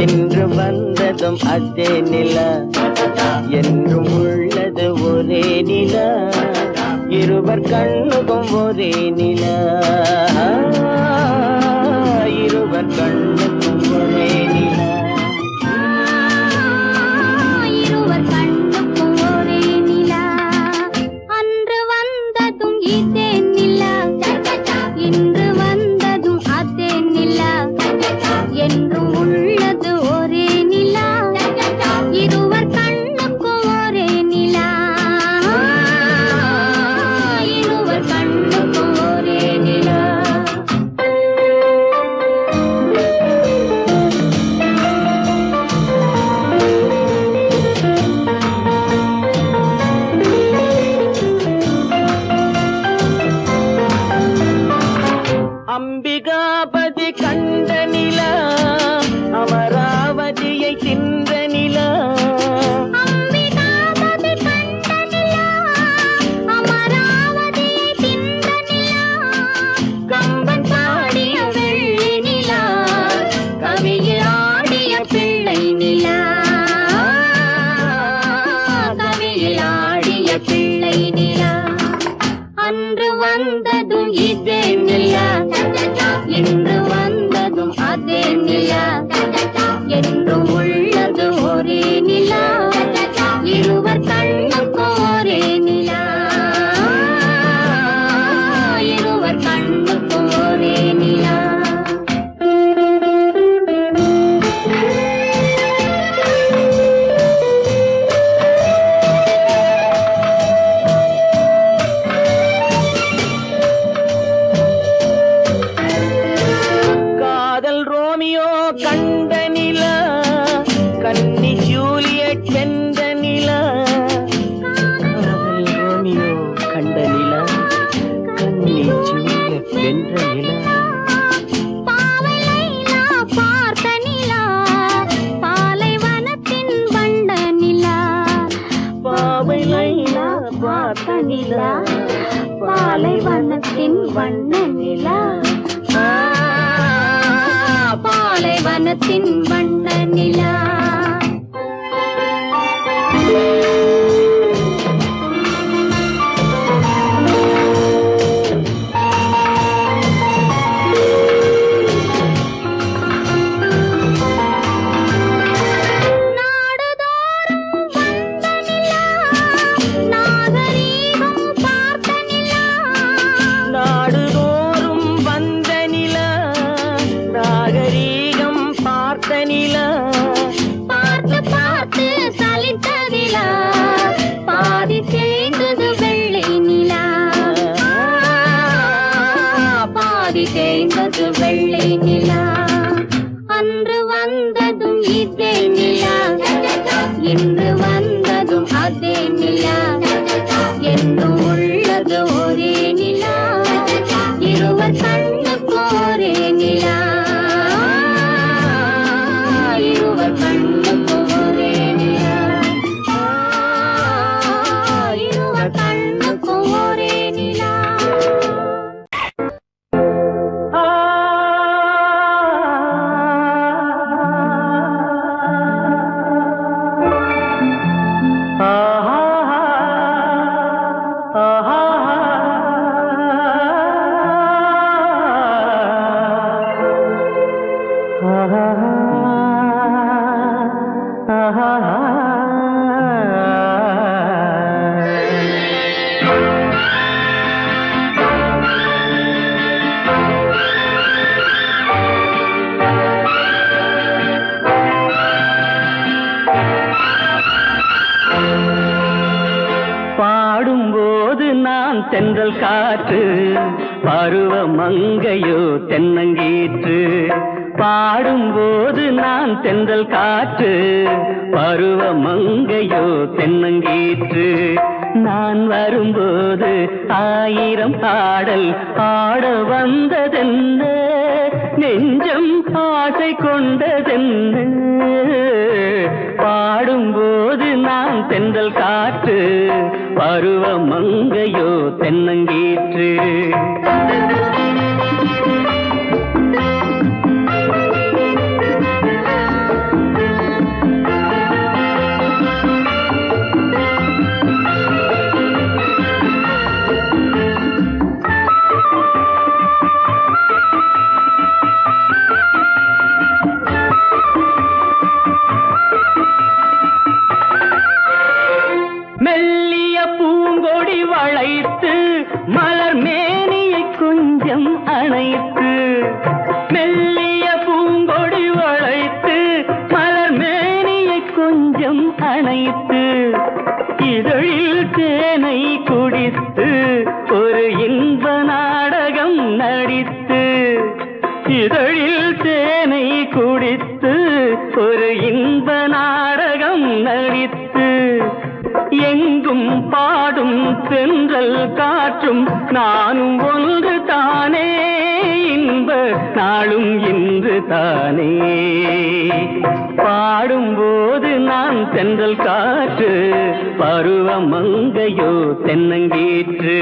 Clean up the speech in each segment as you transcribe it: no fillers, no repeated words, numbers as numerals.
என்று வந்ததும் அதே நிலா, என்றும் உள்ளது ஒரே நிலா, இருவர் கண்ணுக்கும் ஒரே நிலா, இருவர் கண்ணுக்கும் ஒரே நிலா. அம்பிகாபதி கண்ட நிலா, அமராவதியை தின்ற நிலா, அம்பிகாபதி கண்ட நிலா, அமராவதியை தின்ற நிலா, கம்பன் பாடிய வெள்ளி நிலா, கவியில் ஆடிய பிள்ளை நிலா, கவியில் ஆடிய பிள்ளை நிலா. அன்று வந்ததும் இதே நிலா, இன்று வந்ததும் அதே நிலா, என்றும் உள்ளது ஒரே நிலா, இருவர் கண்ணுக்கும் ஒரே நிலா, இருவர் கண்ணுக்கும் ஒரே நிலா. கண்ட நிலா, கன்னி ஜூலியட் வென்ற நிலா, காதல் ரோமியோ கண்ட நிலா, கன்னி ஜூலியட் வென்ற நிலா, பாவை லைலா பார்த்த நிலா, பாலைவனத்தின் வண்ண நிலா, பாவை லைலா பார்த்த நிலா, பாலைவனத்தின் வண்ண நிலா, பாலைவனத்தின் வண்ண நிலா. பார்த்து பார்த்து சலித்த நிலா, பாதி தேய்ந்தது வெள்ளை நிலா, பாதி தேய்ந்தது வெள்ளை நிலா. அன்று வந்ததும் இதே நிலா, இன்று வந்ததும் அதே நிலா, என்றும் உள்ளது ஒரே நிலா, இருவர் கண்ணுக்கு ஒரே நிலா, இருவர் கண்ணுக்கு ஒரே நிலா, இருவர் கண்ணுக்கு ஒரே நிலா. பாடும்போது நான் தென்றல் காற்று, பருவ மங்கையோ தென்னங்கீற்று, பாடும்போது நான் தென்றல் காற்று, பருவ மங்கையோ தென்னங்கீற்று, நான் வரும்போது ஆயிரம் பாடல் ஆட வந்ததென்ன, நெஞ்சம் ஆசை கொண்டதென்ன, பாடும்போது நான் தென்றல் காற்று, பருவ மங்கையோ தென்னங்கீற்று. அணைத்து இதழில் தேனை குடித்து ஒரு இன்ப நாடகம் நடித்து இதழில் தேனை குடித்து ஒரு இன்ப நாடகம் நடித்து எங்கும் பாடும் தென்றல் காற்றும் நானும் ஒன்று தானே இன்ப நாளும் இன்று தானே பாடும்போது நான் தென்றல் காற்று பருவ மங்கையோ தென்னங்கீற்று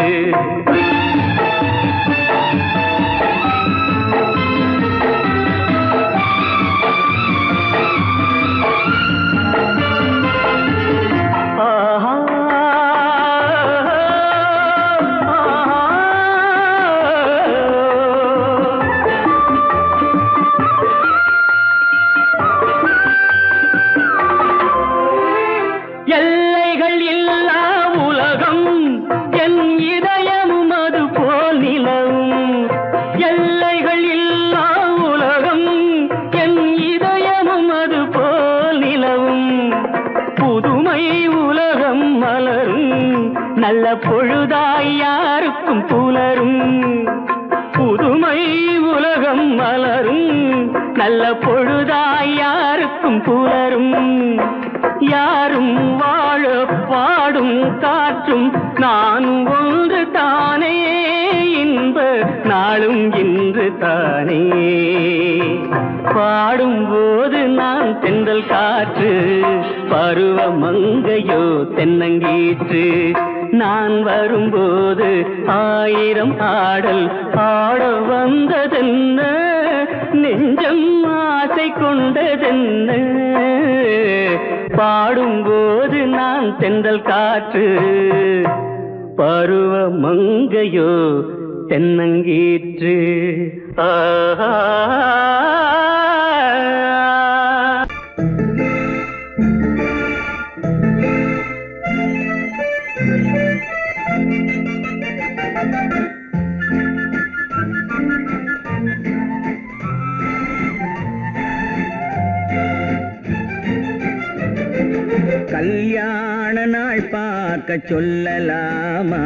எல்லைகள் இல்லா உலகம் என் இதயமும் அது போல் நிலவும் எல்லைகள் இல்லா உலகம் என் இதயமும் அது போல் நிலவும் புதுமை உலகம் மலரும் நல்ல பொழுதாய் யாருக்கும் புலரும் புதுமை உலகம் மலரும் நல்ல பொழுதாய் யாருக்கும் புலரும் யாரும் வாழ பாடும் காற்றும் நானும் ஒன்று தானே இன்ப நாளும் இன்று தானே பாடும்போது நான் தென்றல் காற்று பருவ மங்கையோ தென்னங்கீற்று நான் வரும்போது ஆயிரம் ஆடல் ஆட வந்ததென்ன நெஞ்சம் ஆசை கொண்டதென்ன பாடும்போது நான் தென்றல் காற்று பருவ மங்கையோ தென்னங்கீற்று கல்யாண நாள் பார்க்க சொல்லலாமா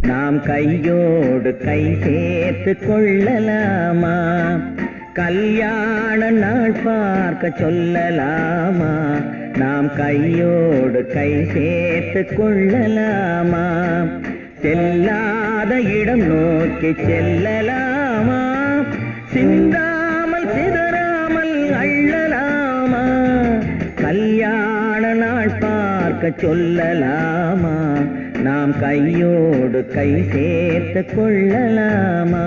நாம் கையோடு கை சேர்த்து கொள்ளலாமா கல்யாண நாள் பார்க்க சொல்லலாமா நாம் கையோடு கை சேர்த்து கொள்ளலாமா செல்லாத இடம் நோக்கி செல்லலாமா சிந்தாமல் சிதறாமல் அள்ளலாமா கல்யாண நாள் பார்க்க சொல்லலாமா நாம் கையோடு கை சேர்த்து கொள்ளலாமா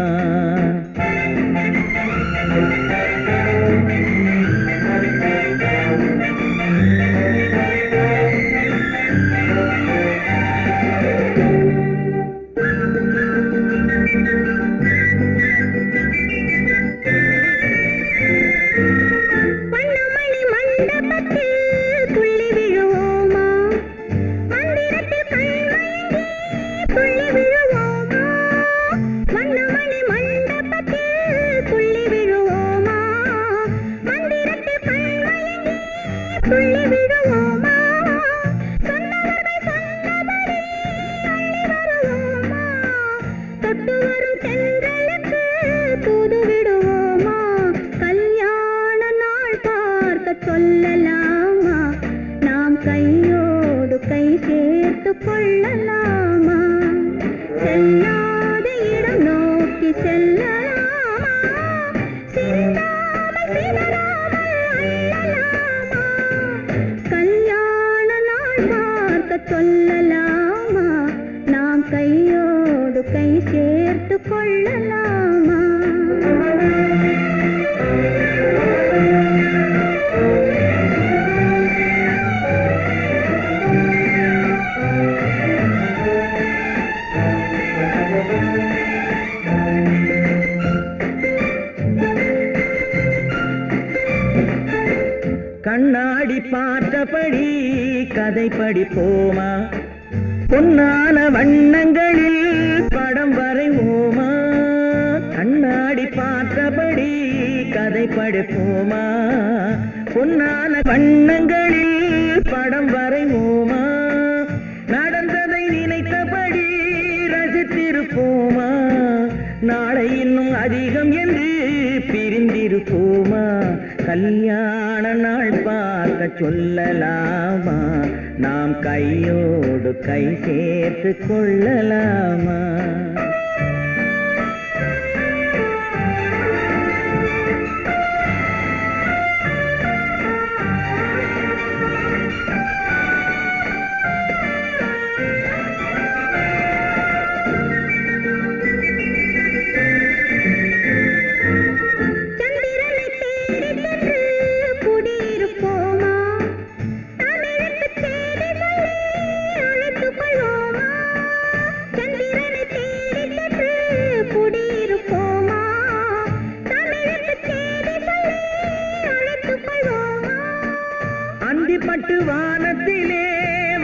சொல்லலாமா நாம் கையோடு கை சேர்த்து கொள்ளலாமா செல்லாத இடம் நோக்கி செல்லலாமா சிந்தாமல் சிதறாமல் அள்ளலாமா கல்யாண நாள் பார்க்க சொல்லலாமா நாம் கையோடு கை சேர்த்து கொள்ளலாமா கண்ணாடி பார்த்தபடி கதை படிப்போமா பொன்னான வண்ணங்களில் படம் வரைவோமா கண்ணாடி பார்த்தபடி கதை படிப்போமா பொன்னான வண்ணங்களில் படம் வரைவோமா நடந்ததை நினைத்தபடி ரசித்திருப்போமா நாளை இன்னும் அதிகம் என்று பிரிந்திருப்போமா கல்யாண நாள் பார்க்க சொல்லலாமா நாம் கையோடு கை சேர்த்து கொள்ளலாமா பட்டு வானத்திலே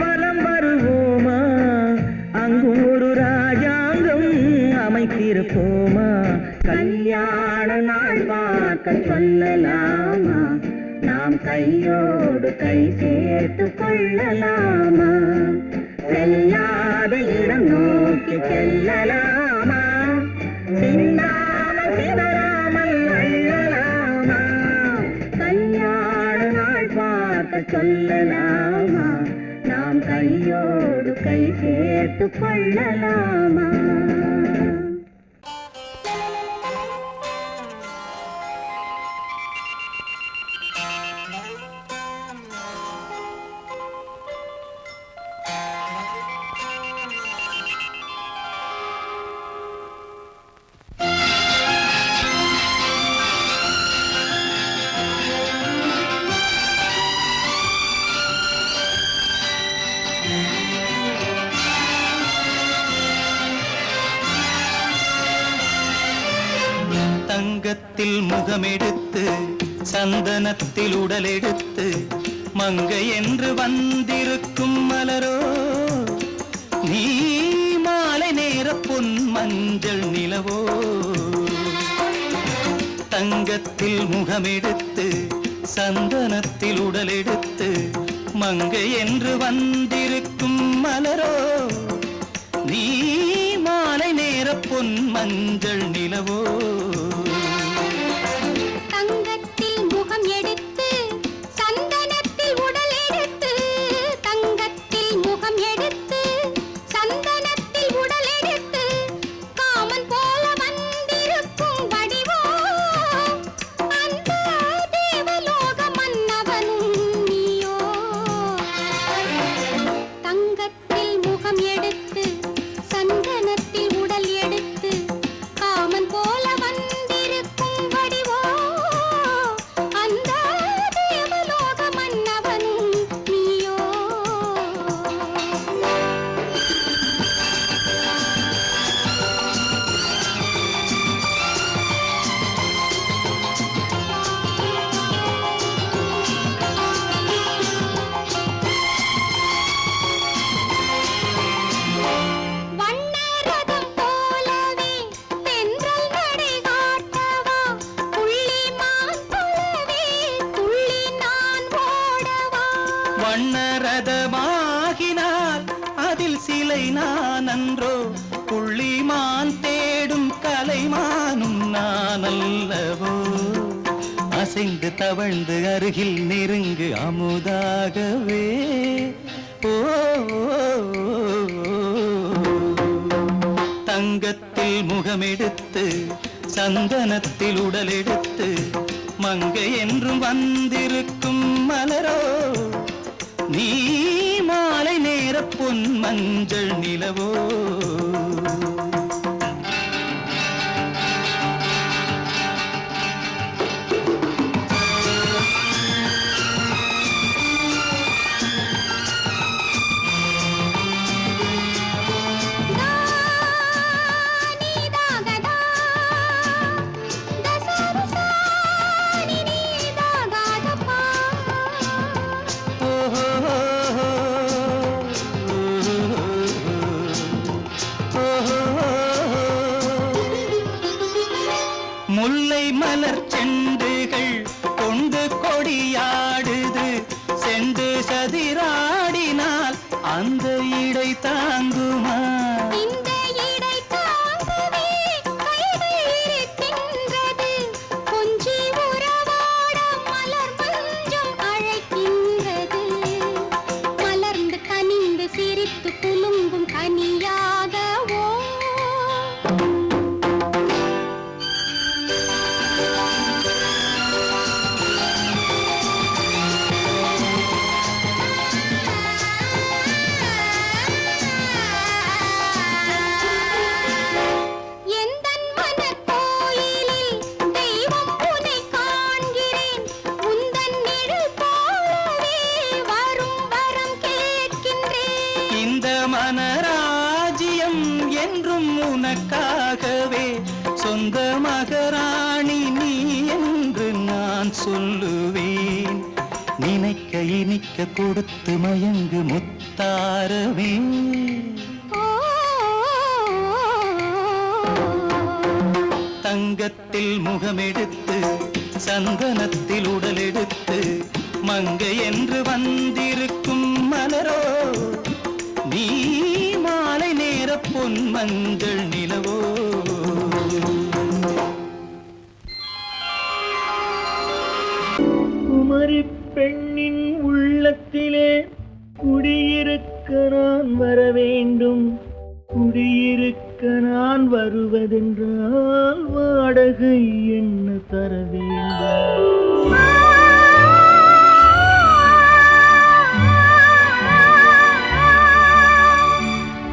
வலம் வருவோமா அங்கும் ஒரு ராஜாங்கம் அமைத்திருப்போமா கல்யாண நாள் பார்க்க சொல்லலாமா நாம் கையோடு கை சேர்த்து கொள்ளலாமா செல்லாத இடம் நோக்கி செல்லலாமா சிந்தாமல் சிதறாமல் அள்ளலாமா கல்யாண நாள் பார்க்க சொல்லலாமா நாம் கையோடு கை சேர்த்து கொள்ளலாமா தங்கத்தில் முகமெடுத்து சந்தனத்தில் உடலெடுத்து மங்கை என்று வந்திருக்கும் மலரோ நீ மாலை நேர பொன் மஞ்சள் நிலவோ தங்கத்தில் முகமெடுத்து சந்தனத்தில் உடலெடுத்து மங்கை என்று வந்திருக்கும் மலரோ நீ மாலை நேர பொன் மஞ்சள் நிலவோ தங்கத்தில் முகம் எடுத்து சந்தனத்தில் உடல் எடுத்து தங்கத்தில் முகம் எடுத்து சந்தனத்தில் உடல் எடுத்து காமன் போல வந்திருக்கும் வடிவோ அந்த தேவலோக மன்னவனும் நீயோ தங்கத்தில் முகம் எடுத்து சந்தனத்தில் உடல் எடுத்து காமன் போல வந்திருக்கும் வடிவோ அந்த தேவலோக மன்னவனும் நீயோ வண்ணரதம் போலவே தென்றல் நடை காட்டவா புள்ளிமான் போலவே துள்ளி நான் ஓடவா வண்ணரதமாகினால் அதில் சிலை நான் அன்றோ புள்ளிமான் தேடும் கலைமானும் நான் அல்லவோ அசைந்து தவழ்ந்து அருகில் நெருங்கு அமுதாகவே ஓ தங்கத்தில் முகமெடுத்து சந்தனத்தில் உடலெடுத்து மங்கை என்றும் வந்திருக்கும் மலரோ நீ மாலை நேர பொன் மஞ்சள் நிலவோ நீதாகதா தசரசா நீதாகதப்பா ஓஹோ அந்த இடை தாங்குமா? இந்த இடை தாங்கவே கைகள் இருக்கின்றது. கொஞ்சி உறவாட மலர் மஞ்சம் அழைக்கின்றது. மலர்ந்து கனிந்து சிரித்து குலுங்கும் கனியாகவோ எந்தன் மனக்கோயிலில் தெய்வம் உன்னை காண்கிறேன். உந்தன் நிழல் போலவே வரும் வரம் கேட்கின்றேன். இந்த மனராஜ்யம் என்றும் உனக்காகவே, சொந்த மகராணி நீ என்று நான் சொல்லுவேன். நினைக்க இனிக்க கொடுத்து மயங்கு முத்தாரவே. தங்கத்தில் முகமெடுத்து சந்தனத்தில் உடலெடுத்து மங்கை என்று வந்திருக்கும் மலரோ, நீ மாலை நேர பொன் மஞ்சள் நிலவோ. குமரி பெண்ணின் உள்ளத்திலே குடியிருக்க நான் வர வேண்டும். குடியிருக்க நான் வருவதென்றால் வாடகை என்ன தர வேண்டும்?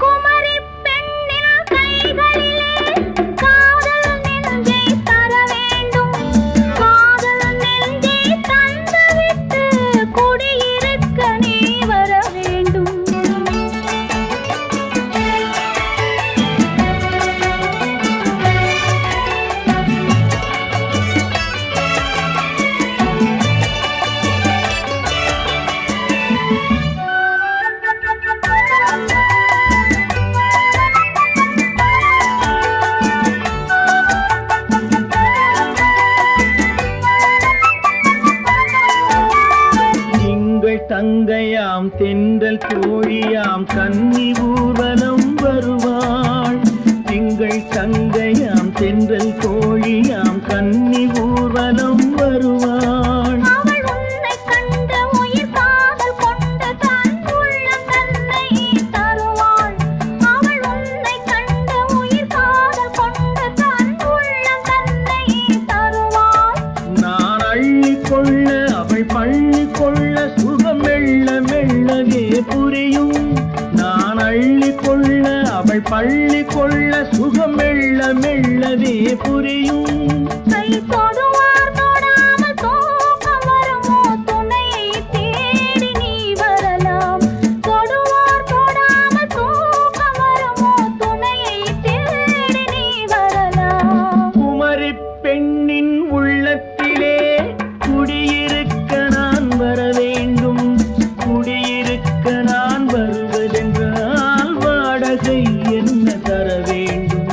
குமரி பெண்ணின் கைகளிலே காதல் நெஞ்சை தர வேண்டும். காதல் நெஞ்சை தந்துவிட்டு குடியிருக்க நீ வர வேண்டும். திங்கள் தங்கையாம் தென்றல் தோழியாம் கன்னி ஊர்வலம் வருவாள். திங்கள் தங்கையாம் தென்றல் தோழியாம் கன்னி ஊர்வலம் வருவாள். அவள் உன்னை கண்டு உயிர் காதல் கொண்டு தன் உள்ளம் தன்னை தருவாள். அவள் உன்னை கண்டு உயிர் காதல் கொண்டு தன் உள்ளம் தன்னை தருவாள். நான் அள்ளி கொள்ள அவள் பள்ளி கொள்ள சுகம் மெல்ல மெல்லவே புரியும். நான் அள்ளி கொள்ள அவள் பள்ளி கொள்ள சுகம் மெல்ல மெல்லவே புரியும். கை தொடுவார் தொடாமல் தூக்கம் வருமோ? துணையை தேடி நீ வரலாம். தொடுவார் தொடாமல் தூக்கம் வருமோ? துணையை தேடி நீ வரலாம். குமரி பெண்ணின் உள்ளத்திலே குடியிருக்க நான் வர வேண்டும். குடியிருக்க நான் வருவதென்றால் வாடகை என்ன தர வேண்டும்?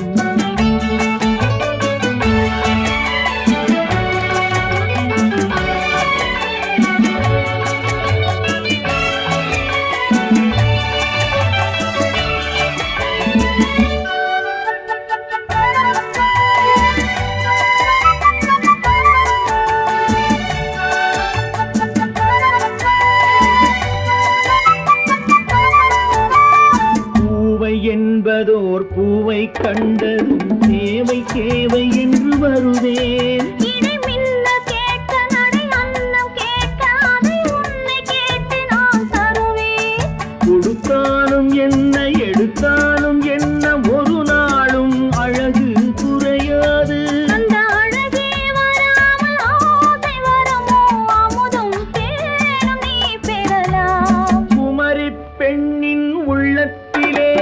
பூவை என்பதோர் பூவை கண்டதும் தேவை தேவை என்று வருவேன். இடி மின்ன கேட்க நடை அன்னம் கேட்க அதை உன்னை கேட்டு நான் தருவேன். கொடுத்தாலும் என்ன எடுத்தாலும் என்ன ஒரு நாளும் அழகு குறையாது. அந்த அழகே வராமல் ஆசை வருமோ? அமுதும் தேனும் நீ பெறலாம். குமரி பெண்ணின் உள்ளத்திலே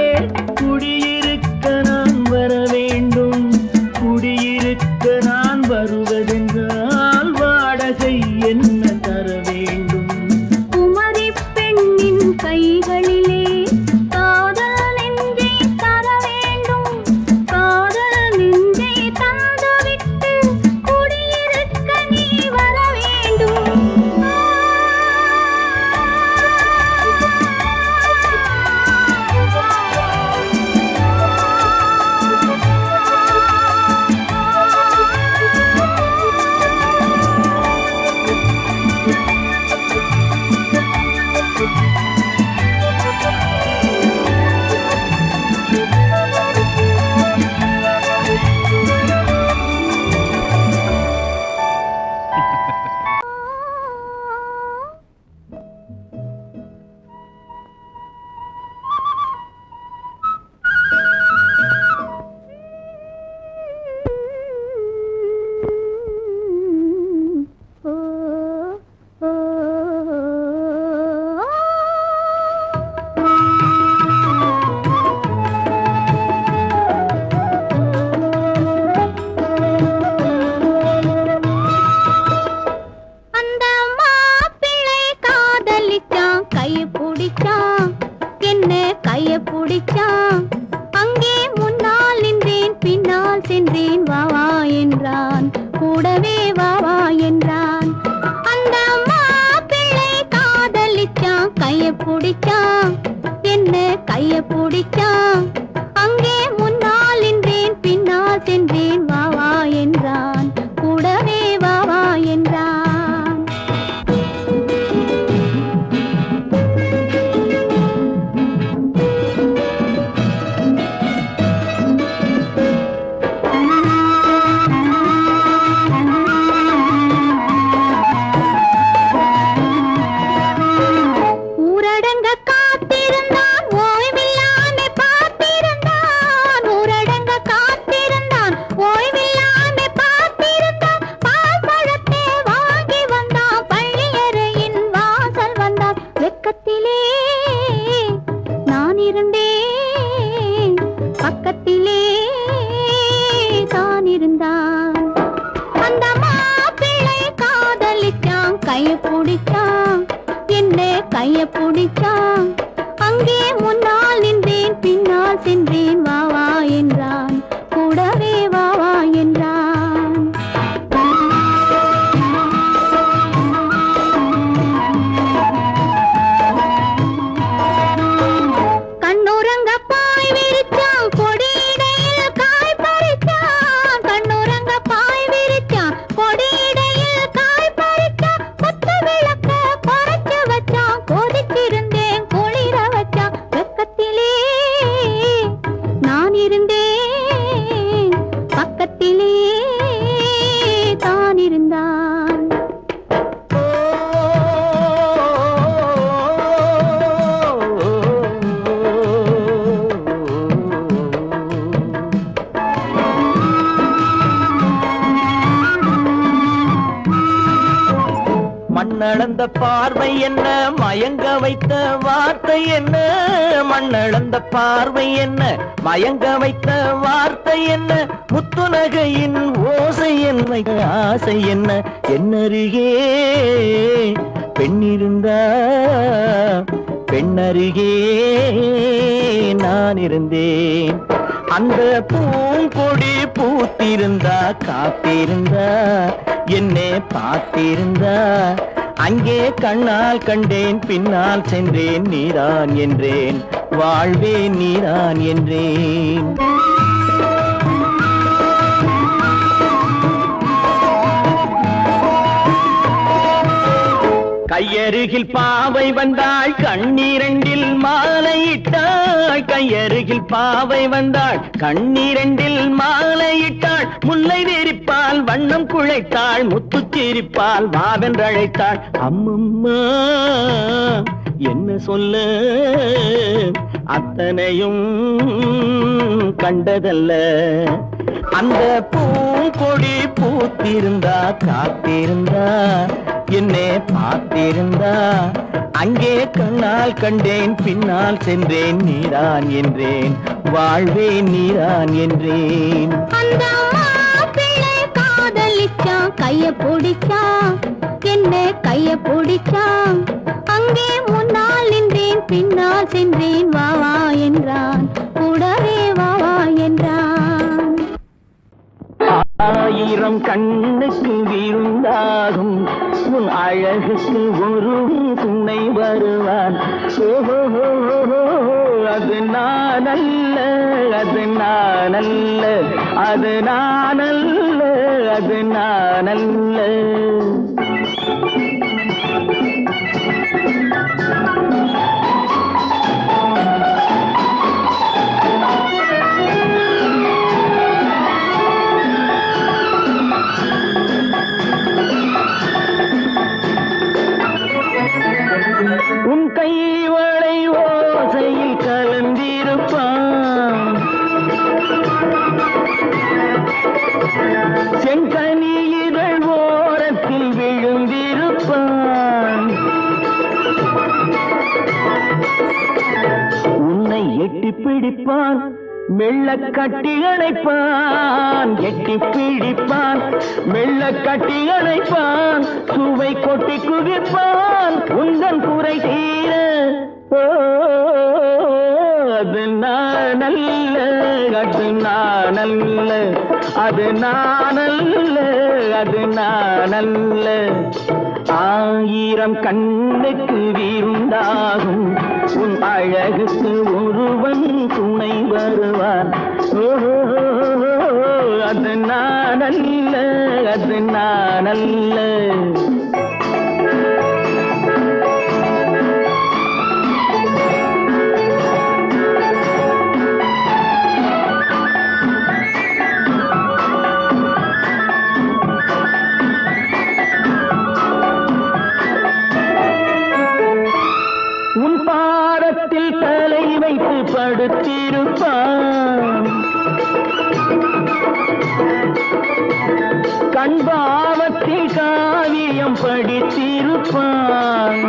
குடியிருக்க நான் வர வேண்டும். குடியிருக்க நான் வருவதென்றால் வாடகை என்ன தர வேண்டும்? குமரி பெண்ணின் கைகளிலே காதல் நெஞ்சை தர வேண்டும். காதல் நெஞ்சை தந்துவிட்டு குடியிருக்க நீ வர வேண்டும். பிடிச்சான் அங்கே முன்னால் நின்றேன் பின்னால் சென்றேன் வா வா என்றான் கூடவே வா வா என்றான் அந்த மாப்பிள்ளை காதலிச்சான் கைய பிடிச்சான் என்ன கைய பிடிச்சான் அங்கே முன்னால் நின்றேன் பின்னால் சென்றேன் வா வா என்றான் கூடவே வா வா என்றான் கைய பிடிச்சான் அங்கே முன்னால் நின்றேன் பின்னால் சென்றேன் வா வா என்றான் கூடவே வா வா என்றான் கண்ணுறங்க பாய் விரிச்சான் கொடியிடையில் காய் பறிச்சான் கண்ணுறங்க பாய் விரிச்சான் கொடியிடையில் காய் பறிச்சான் கொத்து விளக்க குறைச்சு வச்சான் கொதிச்சிருந்தேன் குளிர வச்சான் வெக்கத்திலே நான் இருந்தேன் பக்கத்திலே தான் இருந்தான் மண்ணளந்த பார்வை என்ன மயங்க வைத்த வார்த்தை என்ன மண்ணளந்த பார்வை என்ன மயங்க வைத்த வார்த்தை என்ன முத்துநகையின் ஓசை என்ன ஆசை என்ன என்னருகே பெண்ணிருந்தா பெண்ணருகே நான் இருந்தேன் அந்த பூங்கொடி பூத்திருந்தா காத்திருந்தா என்னை பார்த்திருந்தா அங்கே கண்ணால் கண்டேன் பின்னால் சென்றேன் நீதான் என்றேன் வாழ்வே நீதான் என்றேன் கையருகில் பாவை வந்தாள் கண்ணீரண்டில் மாலையிட்டாள் கையருகில் பாவை வந்தாள் கண்ணீரண்டில் மாலையிட்டாள் முல்லை விரிப்பால் வண்ணம் குழைத்தாள் முத்துச்சிரிப்பால் வாவென்றழைத்தாள் அம்மம்மா என்ன சொல்ல அத்தனையும் கண்டதல்ல அந்த பூங்கொடி பூத்திருந்தா காத்திருந்தா என்னை பார்த்திருந்தா அங்கே கண்ணால் கண்டேன் பின்னால் சென்றேன் நீதான் என்றேன் வாழ்வே நீதான் என்றேன் அந்த மாப்பிள்ளை காதலிச்சான் கைய பிடிச்சான் என்ன கைய பிடிச்சான் அங்கே முன்னால் நின்றேன் பின்னால் சென்றேன் வா வா என்றான் கூடவே வா வா என்றான் ஆயிரம் கண்ணுக்கு விருந்தாகும் உன் அழகுக்கு ஒரு துணை வருவான் அது நான் அல்ல அது நான் அல்ல அது நான் அல்ல அது நான் அல்ல உன் கைவளை ஓசையில் கலந்திருப்பான் செங்கனி இதழ் ஓரத்தில் விழுந்திருப்பான் உன்னை எட்டி பிடிப்பான் மெல்ல கட்டி அணைப்பான் எட்டி பிடிப்பான் மெல்ல கட்டி அணைப்பான் சுவை கொட்டி குவிப்பான் உந்தன் குறை தீர அது நானல்ல, அது நானல்ல, அது நானல்ல, அது நானல்ல. ஆயிரம் கண்ணுக்கு விருந்தாகும் உன் அழகுக்கு ஒருவன் துணை வருவான். அது நானல்ல, அது நானல்ல. உன் பாதத்தில் தலை வைத்து படுத்திருப்பான், கண்பாவத்தில் காவியம் படித்திருப்பான்.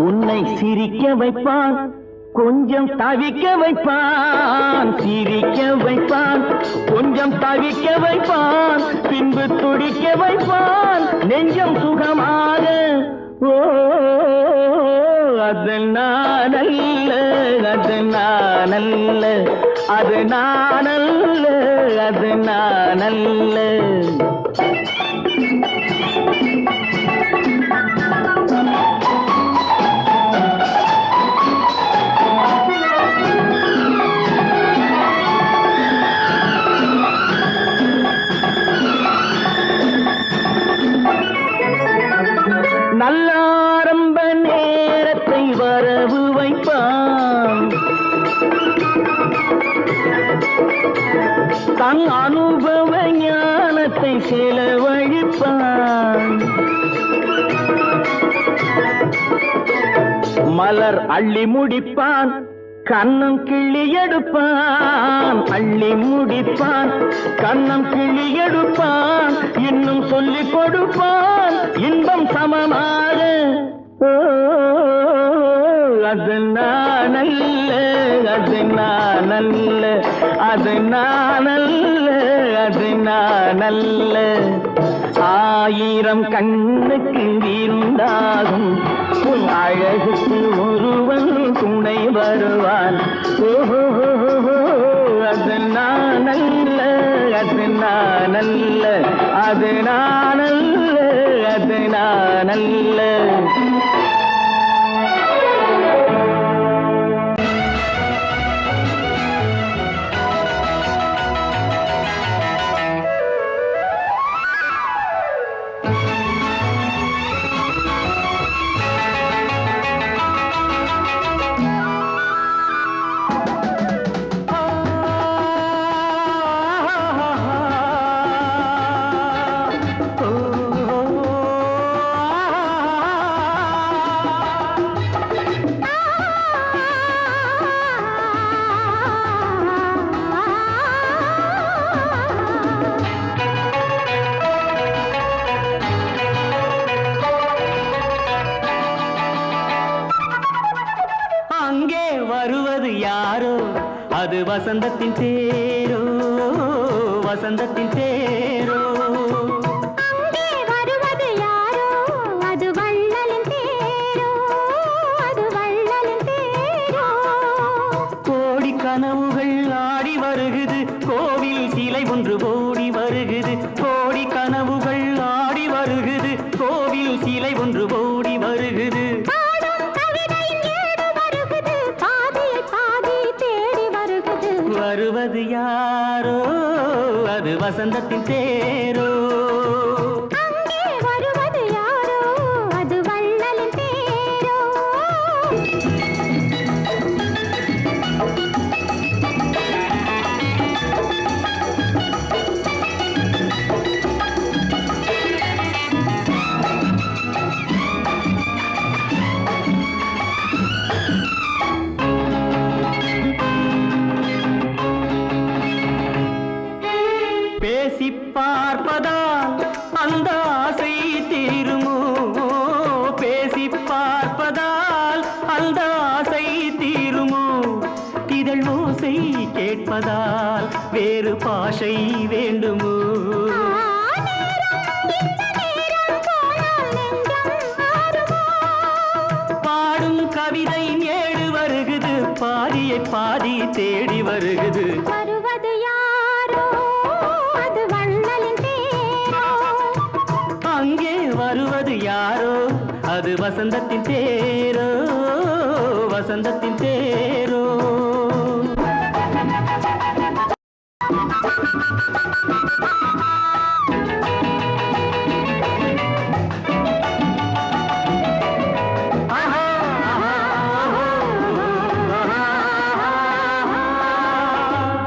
உன்னை சிரிக்க வைப்பான், கொஞ்சம் தவிக்க வைப்பான், சிரிக்க வைப்பான், கொஞ்சம் தவிக்க வைப்பான், பின்பு துடிக்க வைப்பான் நெஞ்சம் சுகமாக. ஓ அது நானல்ல, அது நானல்ல, அது நானல்ல, அது நானல்ல. நல்ல ஆரம்ப நேரத்தை வரவு வைப்பான், தன் அனுபவ ஞானத்தை செலவழிப்பான். மலர் அள்ளி முடிப்பான், கண்ணம் கிள்ளி எடுப்பான், அள்ளி முடிப்பான், கண்ணம் கிள்ளி எடுப்பான், இன்னும் சொல்லிக் கொடுப்பான் இன்பம் சமமாக. ஓ அது நானல்ல, அது நானல்ல, அது நானல்ல, அது நானல்ல. ஆயிரம் கண்ணுக்கு விருந்தாகும் உன் அழகுக்கு ஒருவன் துணை வருவான். ஓஹோ அது நானல்ல, அது நானல்ல, அது நானல்ல, அது நானல்ல. அங்கே வருவது யாரோ, அது வசந்தத்தின் தேரோ, வசந்தத்தின் தேரோ. அங்கே வருவது யாரோ, அது வள்ளலின் தேரோ, அது வள்ளலின் தேரோ. கோடி கனவுகள் ஆடி வருகுது, கோவில் சிலை ஒன்று ஓடி வருகுது. கோடி கனவுகள் ஆடி வருகுது, கோவில் சிலை ஒன்று ஓடி வருகுது. வருவது யாரோ, அது வசந்தத்தின் தேரோ. அங்கே வருவது யாரோ, அது வள்ளலின் தேரோ. பேசி பார்ப்பதால் அந்த ஆசை தீருமோ, பேசி பார்ப்பதால் அந்த ஆசை தீருமோ. இதழ் ஓசை கேட்பதால் வேறு பாஷை வேண்டுமோ. பாடு கவிதையின் ஏடு வருகுது பாதியை பாதி தேடி வருகுது வருவது யாரோ அது வள்ளலின் தேரோ அங்கே வருவது யாரோ அது வசந்தத்தின் தேரோ வசந்தத்தின் தேரோ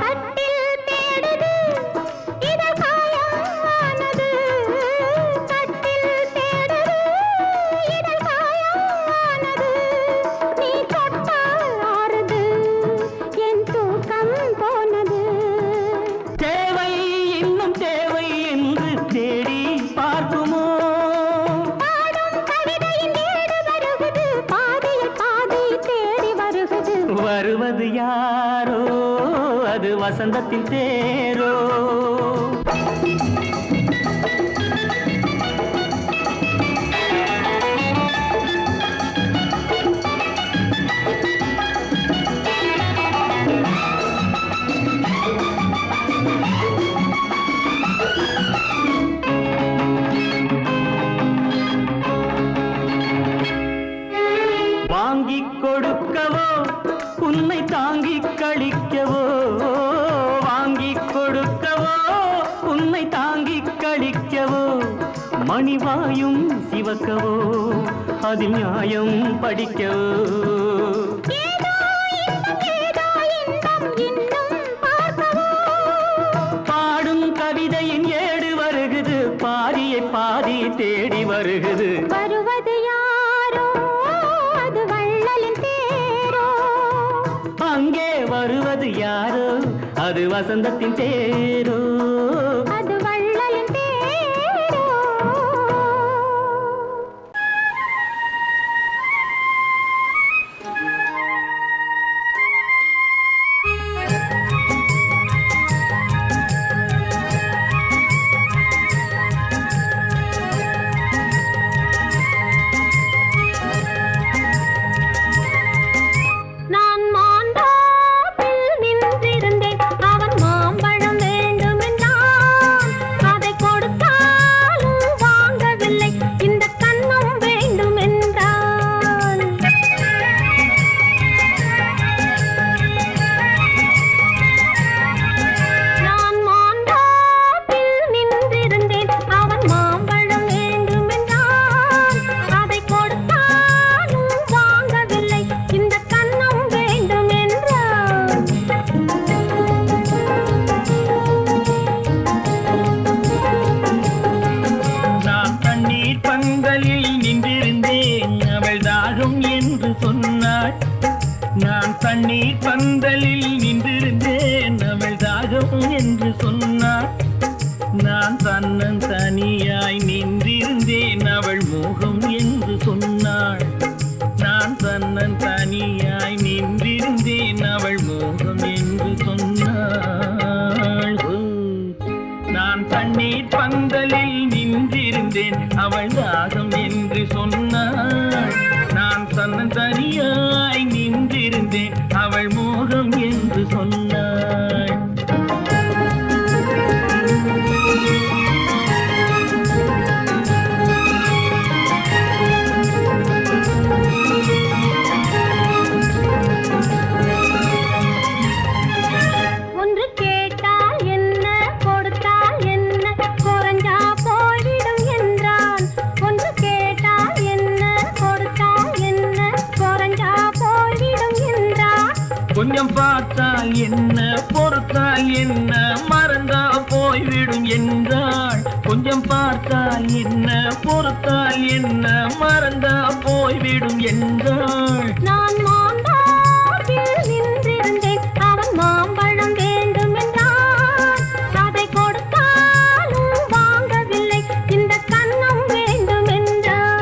கட்டில் தேடுது இதழ் காயமானது கட்டில் தேடுது இதழ் காயமானது நீ தொட்டால் ஆறுது என் தூக்கம் போனது தேவை இன்னும் தேவை என்று தேடி பார்க்குமோ பாடும் கவிதையின் ஏடு வருகுது பாதியில் பாதி தேடி வருகுது வருவது யாரோ அது வசந்தத்தின் தேரோ வாங்கிக் கொடுக்கவோ உன்னை தாங்கிக் கழிக்கவோ வாங்கிக் கொடுக்கவோ உன்னை தாங்கிக் கழிக்கவோ மணிவாயும் சிவக்கவோ அதில் நியாயம் படிக்கவோ ஏதோ இன்பம் இன்னும் பார்க்கவோ பாடும் கவிதையின் ஏடு வருகுது பாதியை பாதி தேடி வருகுது வருவது யாரோ அது வள்ளலின் தேரோ அங்கே வருவது யாரோ அது வசந்தத்தின் தேரோ அது வள்ளலின் தேரோ நான் மாந்தோப்பில் நின்றிருந்தேன் அவன் மாம்பழம் வேண்டுமென்றான் அதை கொடுத்தாலும் வாங்கவில்லை இந்த கன்னம் வேண்டுமென்றான் நான் மாந்தோப்பில் நின்றிருந்தேன் அவன் மாம்பழம் வேண்டுமென்றான் அதை கொடுத்தாலும் வாங்கவில்லை இந்த கன்னம் வேண்டுமென்றான் நான் தண்ணீர் பந்தலில் நின்றிருந்தேன் அவள் தாகம் என்று சொன்னாள் நான் தண்ணீர் பந்தலில் நின்றிருந்தேன் அவள் தாகம் என்று சொன்னாள் நான் தன்னன் தனியாய் நின்றிருந்தேன் அவள் மோகம் என்று சொன்னாள் நான் தன்னன் தனியாய் நின்றிருந்தேன் அவள் மோகம் என்று சொன்னாள் ஓ. நான் தண்ணீர் பந்தலில் நின்றிருந்தேன் அவள் தாகம் என்று சொன்னாள் நான் தன்னன் தனியாய் நின்றிருந்தேன் அவள் மோகம் என்று சொன்னாள் ஒன்று கேட்டால் என்ன கொடுத்தால் என்ன குறைஞ்சா போய்விடும் என்றான் ஒன்று கேட்டால் என்ன கொடுத்தால் என்ன குறைஞ்சா போய்விடும் என்றான் கொஞ்சம் பார்த்தால் என்ன பொறுத்தால் என்ன மறந்தா போய்விடும் என்றாள் கொஞ்சம் பார்த்தால் என்ன பொறுத்தால் என்ன மறந்தா போய்விடும் என்றாள் நான் மாந்தோப்பில் நின்றிருந்தேன் அவன் மாம்பழம் வேண்டுமென்றான் அதை கொடுத்தாலும் வாங்கவில்லை இந்த கன்னம் வேண்டுமென்றான்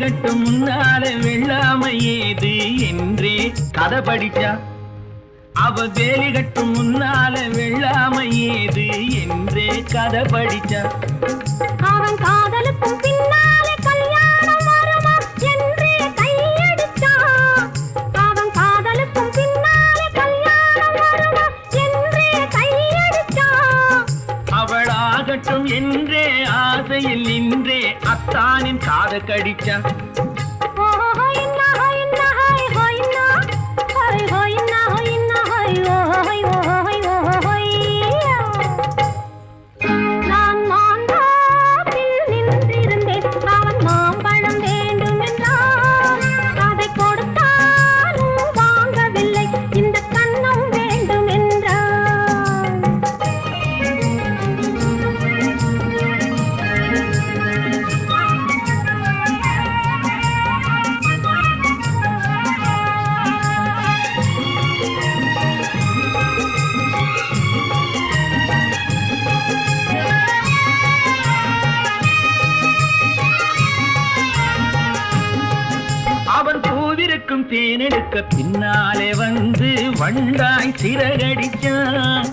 கட்டும் முன்னால வெள்ளாமை ஏது என்றே கதை படிச்சா. அவ வேலி கட்டும் முன்னால வெள்ளாமை ஏது என்றே கதை படிச்சா. அவன் காதலுக்கும் பின்னாலே கல்யாணம் வருமா என்றே கையடிச்சா. அவன் காதலுக்கும் பின்னாலே கல்யாணம் வருமா என்றே கையடிச்சா. அவளாகட்டும் என்றே ஆசையில் நின்றே அத்தானின் காத கடிச்சா. அவன் பூவிருக்கும் தேனெடுக்க பின்னாலே வந்து வண்டாய் சிறகடிச்சான்.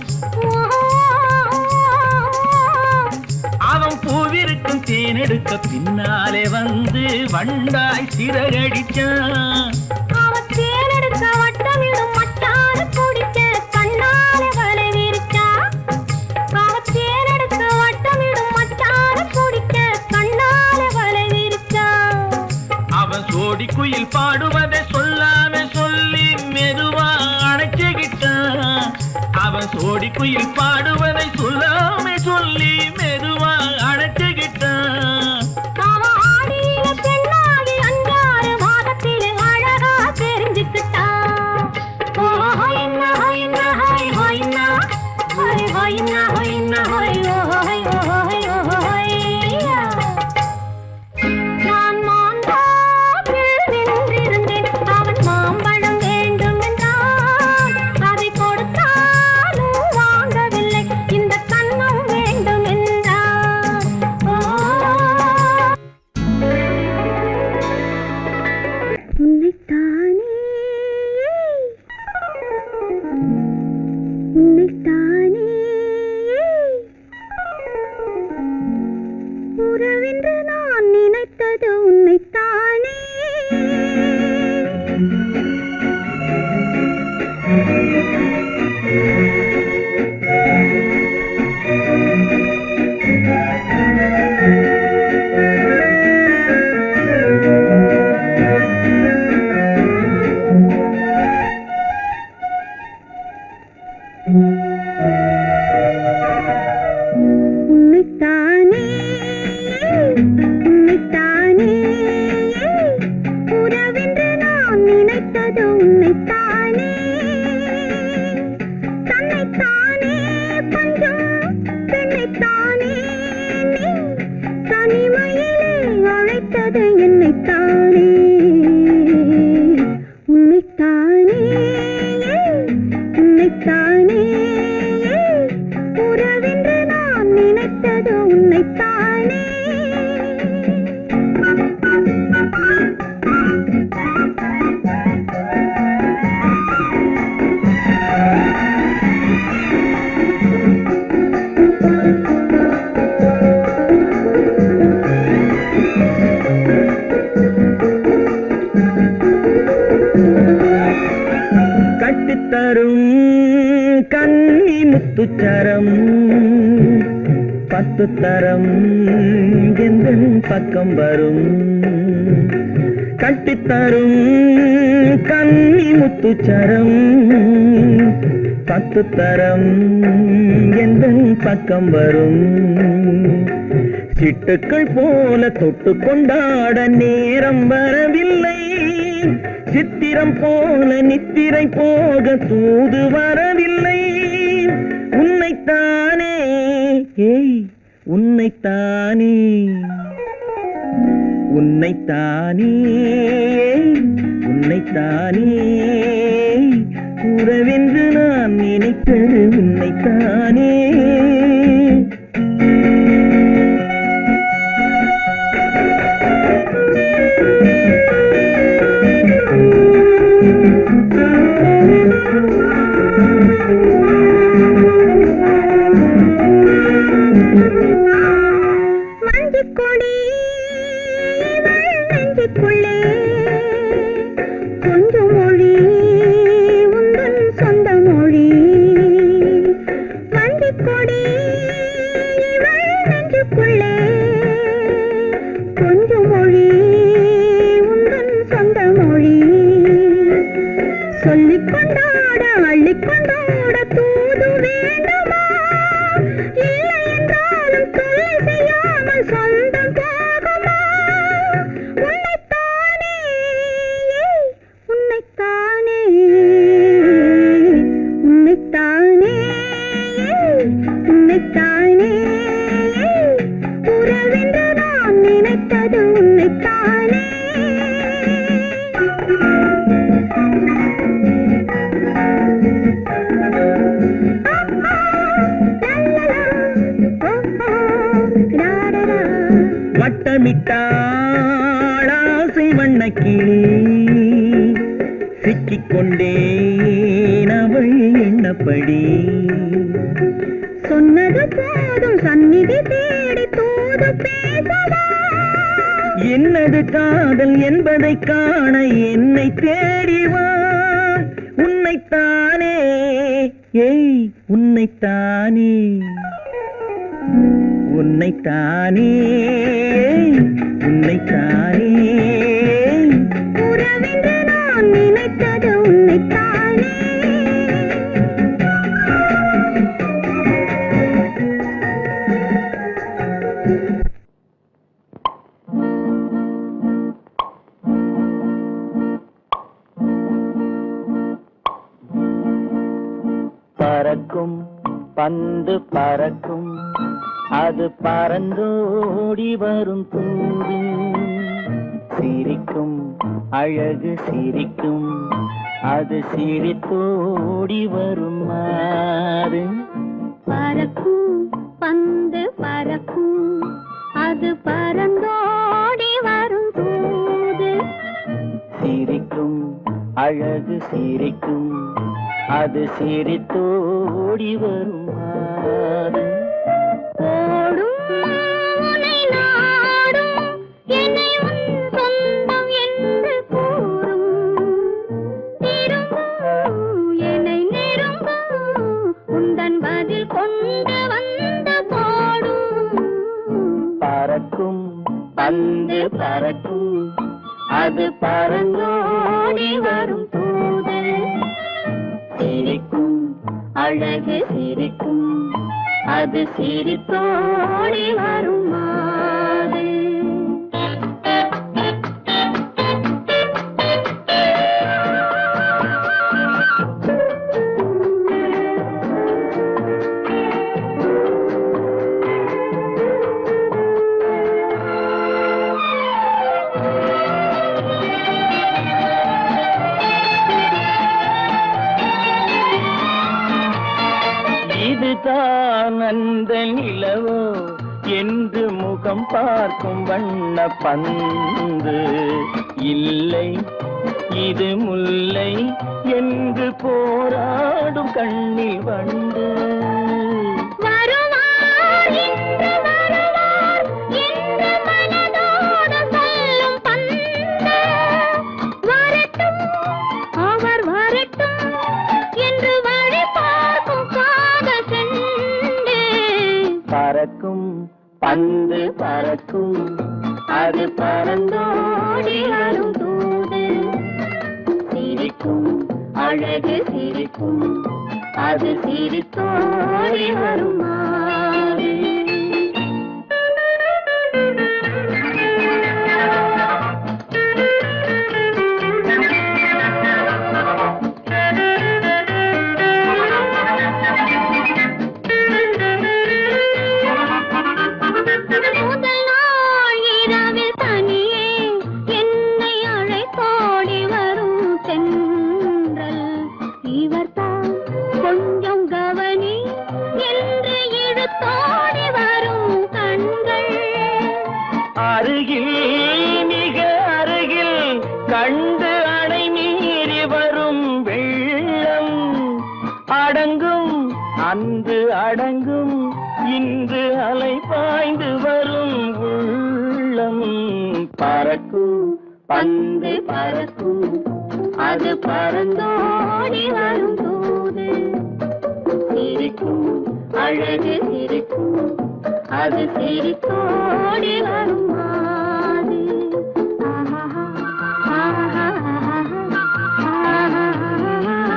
அவன் பூவிருக்கும் தேனெடுக்க பின்னாலே வந்து வண்டாய் சிறகடிச்சான். அவன் தேனெடுக்க வட்டமிடும் மட்டான குடிக்க கண்ணாலே வலை விரிச்சா. அவன் தேனெடுக்க வட்டமிடும் மட்டான குடிக்க கண்ணாலே வலை விரிச்சா. அவன் சோடி குயில் பாடுவதை சொல்லாம சொல்லி மெதுவா அணைச்சுக்கிட்டான். அவன் சோடி குயில் பாடுவதை சொல்லாம சொல்லி மெதுவா அணைச்சுக்கிட்டான். அவன் ஆடியில பெண்ணாகி 5-6 மாதத்திலே அழகா தெரிஞ்சுக்கிட்டா. நான் மாந்தாப்பில் நின்றிருந்தேன். அவன் மாம்பழம் வேண்டும் என்றான். அதை கொடுத்தாலும் வாங்கவில்லை. இந்த கன்னம் வேண்டும் என்றான். உன்னைத்தானே உன்னைத்தானே உறவென்று நான் நினைத்தது உன்னைத்தானே. உன்னைத்தானே உன்னைத்தானே உறவென்று நான் நினைத்தது உன்னைத்தானே. தன்னைத்தானே பஞ்சம் பெண்ணைத்தானே நீ தனிமையிலே அழைத்தது என்னைத்தானே. உன்னைத்தானே உன்னைத்தானே உறவென்று நான் நினைத்தது உன்னைத்தானே. கட்டித்தரும் கன்னி முத்துச்சரம் 10 தரம் எந்தன் பக்கம் வரும். கட்டித்தரும் கன்னி முத்துச்சரம் 10 தரம் எந்தன் பக்கம் வரும். சிட்டுக்கள் போல தொட்டு கொண்டாட நேரம் வரவில்லை. சித்திரம் போல நித்திரை போக தூது வரவில்லை. உன்னைத்தானே ஏய் உன்னைத்தானே உன்னைத்தானே உன்னைத்தானே உறவென்று நான் நினைத்தது உன்னைத்தானே. அள்ளிக்கொண்டாட அள்ளிக்கொண்டாட தூது வேண்டுமா? இல்லை என்றாலும் தொல்லை செய்யாமல் சொந்தம் போகுமா? உன்னைத்தானே உன்னைத்தானே உன்னைத்தானே உன்னைத்தானே உறவென்று நான் நினைத்தது உன்னைத்தானே. வட்டமிட்டாளாசை வண்ணக்கிளி சிக்கிக்கொண்டேன் அவள் எண்ணப்படி. சொன்னது போதும் சந்நிதி தேடி தூது பேசவா? என்னது காதல் என்பதை காண என்னை தேடிவா. உன்னைத்தானே ஏய் உன்னைத்தானே உன்னைத்தானே உன்னைத்தானே உறவென்று நான் நினைத்தது உன்னைத்தானே. பறக்கும் பந்து பறக்கும் அது பறந்தோடி வரும் தூது. சிரிக்கும் அழகு சிரிக்கும் அது சிரித்தோடி வரும் மாறு. பறக்கும் பந்து பறக்கும் அது பறந்தோடி வரும் தூது. சிரிக்கும் அழகு சிரிக்கும் அது சிரித்தோடி வரும் மாறு. ஓடும் உன்னை நாடும் என்னை உன் சொந்தம் என்று கூறும். திரும்பும் என்னை நெருங்கும் உந்தன் பதில் கொண்டு வந்து போடும். பறக்கும் பந்து பறக்கும் அது பறந்தோடி வரும் தூது. சிரிக்கும் அழகு சிரிக்கும் அது சிரித்தோடி வரும் மாறு. இதுதான் அந்த நிலவோ என்று முகம் பார்க்கும் வண்ண பந்து. இல்லை இது முல்லை என்று போராடும் கண்ணில் வண்டு. வருவார் இன்று வருவார் என்று மனதோடு சொல்லும் பந்து. வரட்டும் அவர் வரட்டும் என்று வழி பார்க்கும் காதல் செண்டு. பறக்கும் பந்து பறக்கும் அது பறந்தோடி வரும் தூது. சிரிக்கும் அழகு சிரிக்கும் அது சிரித்தோடி வரும் மாறு. முதல் நாள் இரவில் தனியே என்னை அழைத்தோடி வரும் தென்றல். இவர்தான் கொஞ்சம் கவனி என்று இழுத்தோடி வரும் கண்கள். அருகில் மிக அருகில் கண்டு அணை மீறி வரும் வெள்ளம். அடங்கும் அன்று அடங்கும் இன்று அலை பாய்ந்து வரும் உள்ளம். பறக்கும் பந்து பறக்கும் அது பறந்தோடி வரும் தூது. சிரிக்கும் அழகு சிரிக்கும் அது சிரித்தோடி வரும் மாறு. ஆஹா ஆஹா ஆஹா ஆஹா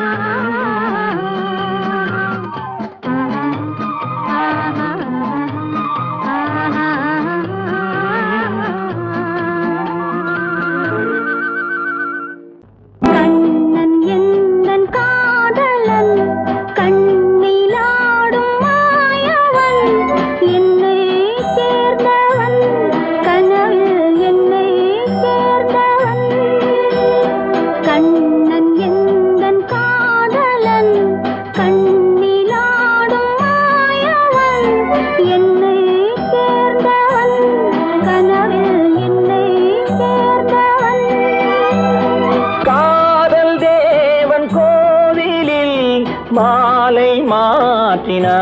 மாலை மாற்றினாள்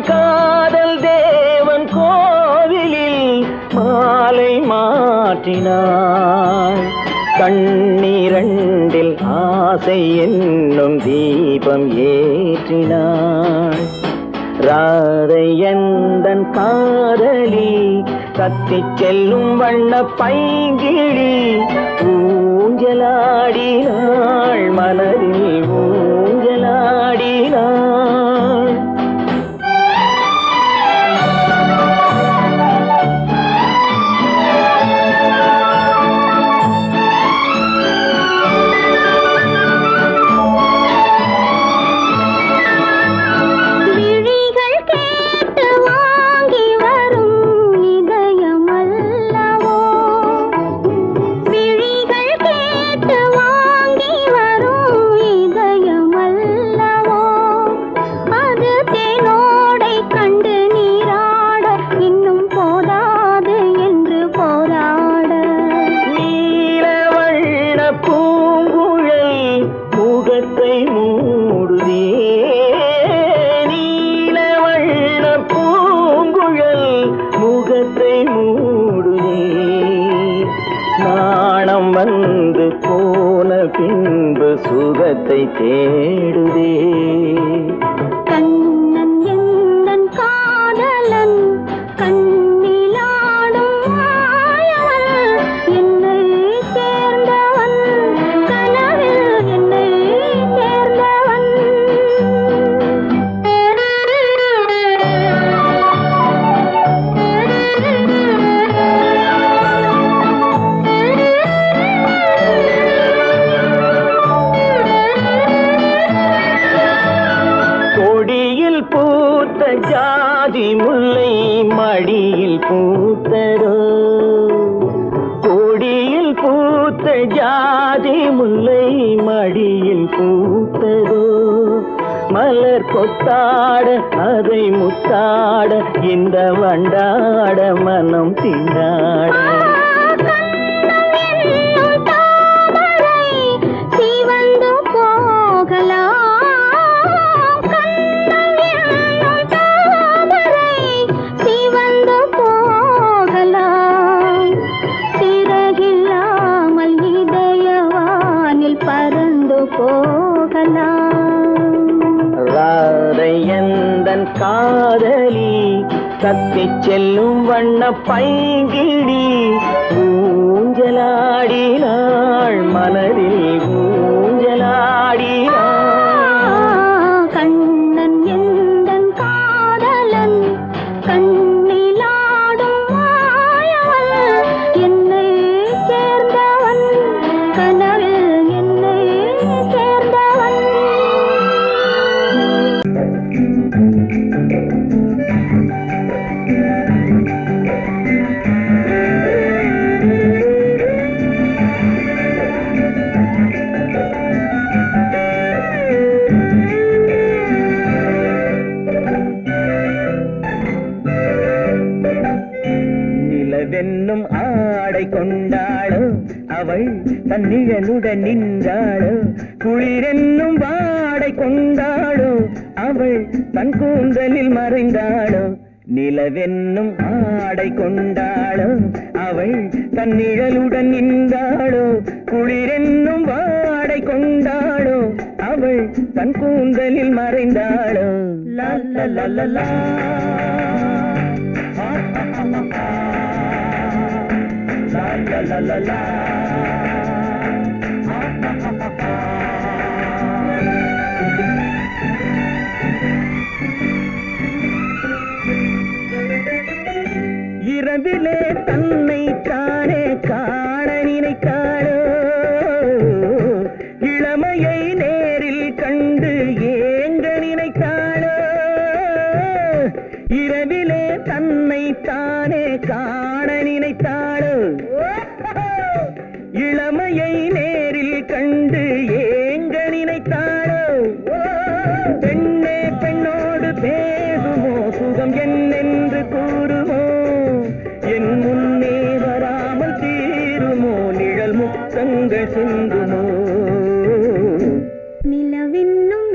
காதல் தேவன் கோவிலில் மாலை மாற்றினாள் கண்ணீரண்டில் ஆசை என்னும் தீபம் ஏற்றினாள் ராதை எந்தன் காதலி கத்திச் செல்லும் வண்ண பைங்கிழி ஊஞ்சலாடினாள் மனதில் ஊஞ்சலாடினாள் வந்து போன பின்பு சுகத்தை தேடுதே கண்ணன் எந்தன் காதலன் கண்ணிலாடும் மாயவன் என்னை சேர்ந்தவன் கனவில் என்னை சேர்ந்தவன் கொடியில் பூத்த ஜாதி முல்லை மடியில் பூத்ததோ கொடியில் பூத்த ஜாதி முல்லை மடியில் பூத்ததோ மலர் கொத்தாட அதை முத்தாட இந்த வண்டாட மனம் திண்டாட ராதை எந்தன் காதலி கத்திச் செல்லும் வண்ண பைங்கிடி ஊஞ்சலாடினாள் மனதில் ஊஞ்சலாடினாள் கண்ணன் எந்தன் காதலன் கண்ணிலாடும் மாயவன் என்னை சேர்ந்தவன் கனவில் என்னை சேர்ந்தவன் நிலவென்னும் ஆடை கொண்டாளோ அவள் தன்னிழலுடன் நின்றாளோ குளிரென்னும் வாடை கொண்டாளோ அவள் தன் கூந்தலில் மறைந்தாளோ நிலவென்னும் ஆடை கொண்டாளோ அவள் தன் நிழலுடன் நின்றாளோ குளிரென்னும் வாடை கொண்டாளோ அவள் தன் கூந்தலில் மறைந்தாளோ லா லா லா லா லா la la la la இரவிலே தன்னை தானே காண நினைத்தாளோ இளமையை நேரில் கண்டு ஏங்க நினைத்தாளோ இரவிலே தன்னை தானே காண நினைத்தாளோ இளமையை நேரில் கண்டு ஏங்க நினைத்தாளோ பெண்ணே பெண்ணோடு பேசுமோ சுகம் என்னென்று கூறுமோ என் முன்னே வராமல் தீருமோ நிழல் முத்தங்கள் சிந்துமோ நிலவென்னும்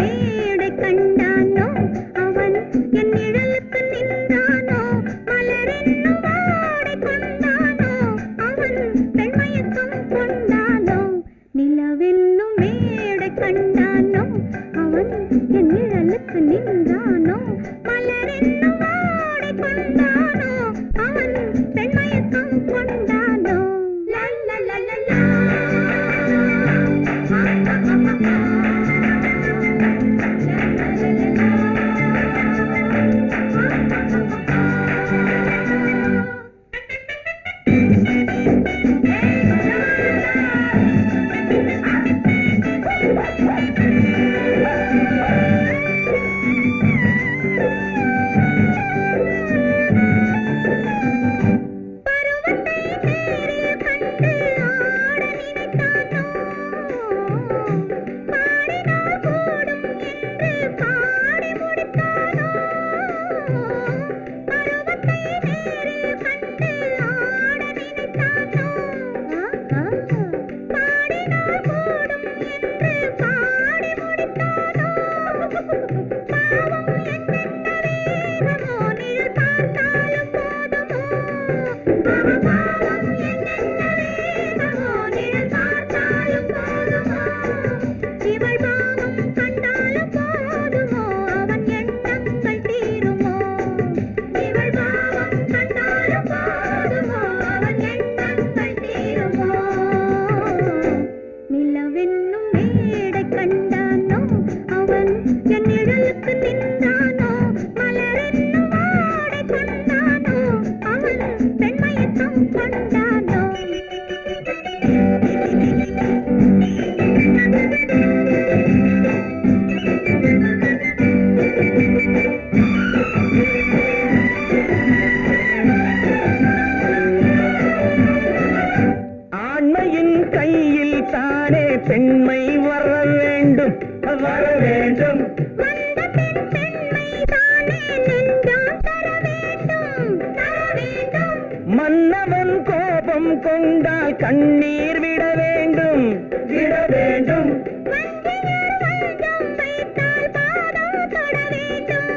வேண்டும் வர வேண்டும் வந்த பெண் பெண்மை தானே நெஞ்சம் தர வேண்டும் தர வேண்டும். மன்னவன் கோபம் கொண்டால் கண்ணீர் விட வேண்டும் விட வேண்டும் வஞ்சியர் வஞ்சம் வைத்தால் பாதம் தொட வேண்டும்.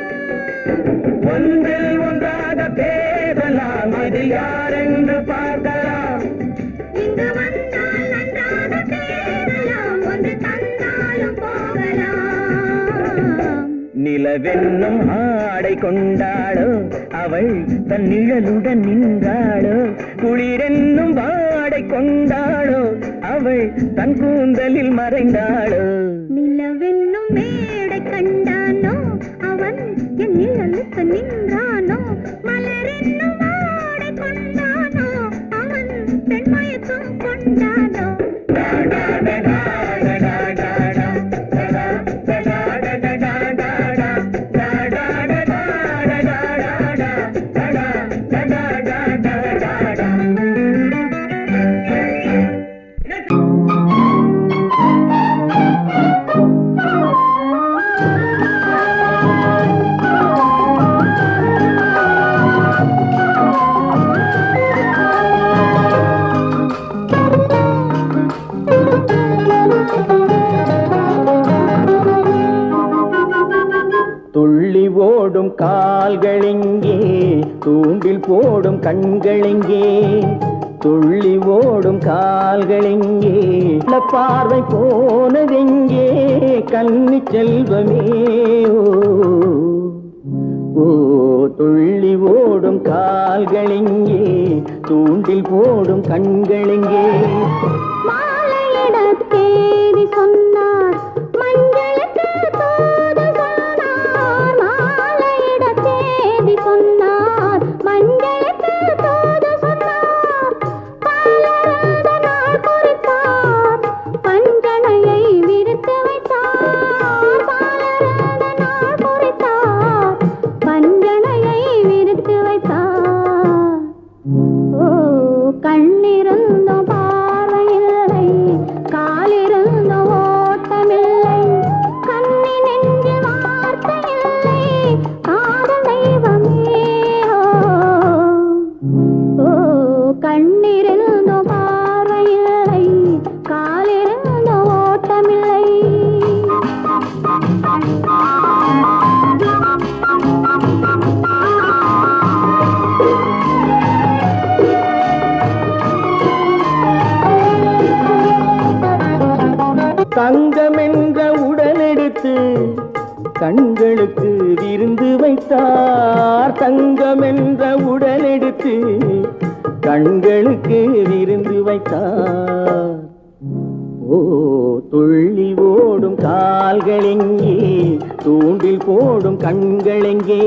ஒன்றில் ஒன்றாக பேசலாம் அது யாரென்று பார்க்கலாம். இங்கு வந்தால் நன்றாக பேசலாம் ஒன்று தந்தாலும் போகலாம். நிலவென்னும் ஆடை கொண்டாளோ அவள் தன் நிழலுடன் நின்றாளோ. குளிரென்னும் வாடை கொண்டாளோ அவள் தன் கூந்தலில் மறைந்தாளோ. நிலவென்னும் மேடை கண்டானோ அவன் என் நிழலுக்கு நின்றானோ. மலரென்னும் வாடை கொண்டானோ அவன் பெண்மயக்கம் கொண்டானோ. துள்ளி ஓடும் கால்களெங்கே தூண்டில் போடும் கண்களெங்கே. துள்ளி ஓடும் கால்களெங்கே பார்வை போனதெங்கே. கன்னி செல்வமே ஓ துள்ளி ஓடும் கால்களெங்கே தூண்டில் போடும் கண்களெங்கே. மாலையிட தேதி சொன்னார் மஞ்சளுக்கு தூது சொன்னார். மாலையிட தேதி சொன்னார் மஞ்சளுக்கு தூது சொன்னார். பாலரத நாள் குறித்தார் பஞ்சனையை விரித்து வைத்தார். பாலரத நாள் குறித்தார் பஞ்சனையை விரித்து வைத்தார். ஓ கண்ணிருந்தும் பார்வையில்லை காலிருந்தும் ஓட்டமில்லை. கண்ணி நெஞ்சில் வார்த்தையில்லை காதல் தெய்வமே. ஓ கண்ணிருந்தும் பார்வையில்லை காலிருந்தும் ஓட்டமில்லை. தங்கம் என்ற உடலெடுத்து கண்களுக்கு விருந்து வைத்தார். தங்கம் என்ற உடலெடுத்து கண்களுக்கு விருந்து வைத்தார். ஓ துள்ளி ஓடும் கால்களெங்கே தூண்டில் போடும் கண்களெங்கே.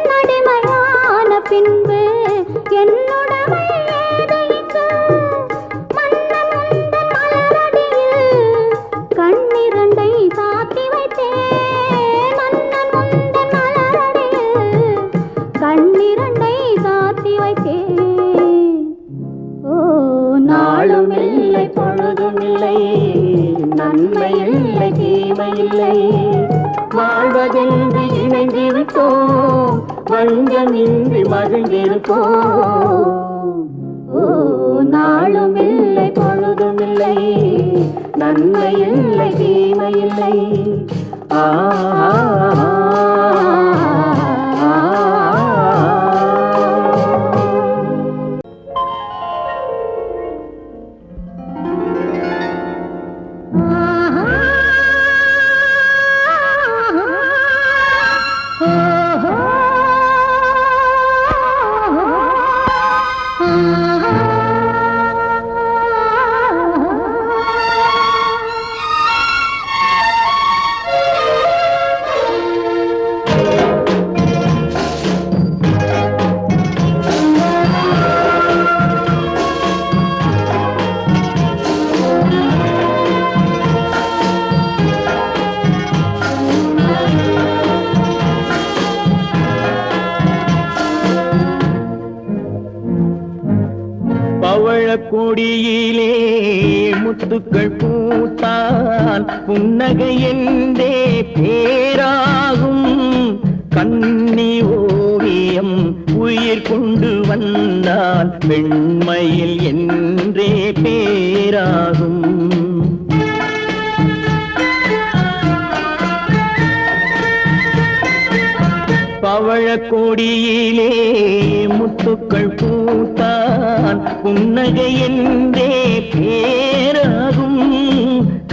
நடைமையான பின்பு என்னுடமை ஏது இங்கு. மன்னன் உந்தன் மலரடியில் கண்ணிரண்டை சாத்தி வைத்தேன். மன்னன் உந்தன் மலரடியில் கண்ணிரண்டை சாத்தி வைத்தேன். ஓ நாளும் இல்லை பொழுதும் இல்லை நன்மை இல்லை தீமை இல்லை. வாழ்வதென்று இணைந்து விட்டோம் வஞ்சமின்றி மகிழ்ந்திருப்போம். ஓ நாளும் இல்லை பொழுதும் இல்லை நன்மை இல்லை தீமை இல்லை. ஆ கொடியிலே முத்துக்கள் பூத்தால் புன்னகை என்றே பேராகும். கண்ணி ஓவியம் உயிர் கொண்டு வந்தால் பெண்மையில் என்றே பேராகும். பவழக்கொடியிலே முத்துக்கள் பூத்தான் புன்னகை என்றே பேராகும்.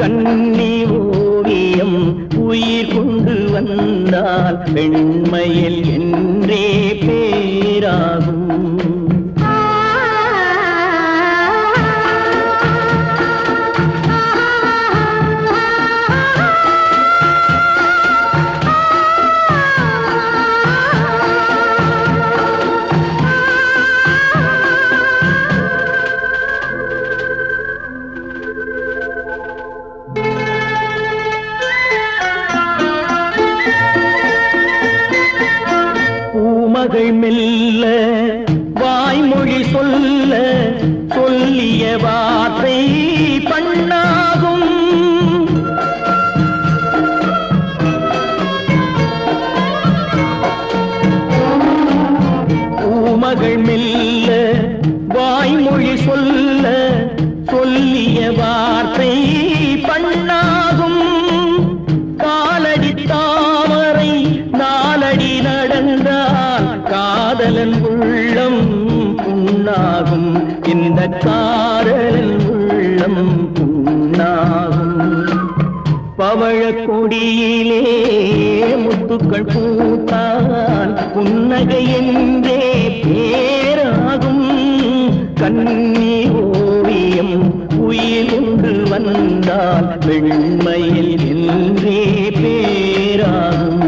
கண்ணி ஓவியம் உயிர் கொண்டு வந்தால் பெண்மையில் என்றே பேராகும். மகள் மெல்ல வாய்மொழி சொல்ல சொல்லிய வார்த்தை பண்ணாகும். பூமகள் மெல்ல வாய்மொழி சொல்ல சொல்லிய வார்த்தை பண்ணாகும். காலடி தாமரை நாலடி நடந்தால் காதலன் உள்ளம் புண்ணாகும். இந்த காதலன் உள்ளம் புண்ணாகும். பவழக்கொடியிலே முத்துக்கள் பூத்தால் புன்னகை என்றே பேராகும். கண்ணி ஓவியம் உயிர் கொண்டு வந்தால் வெண்மையில் என்றே பேராகும்.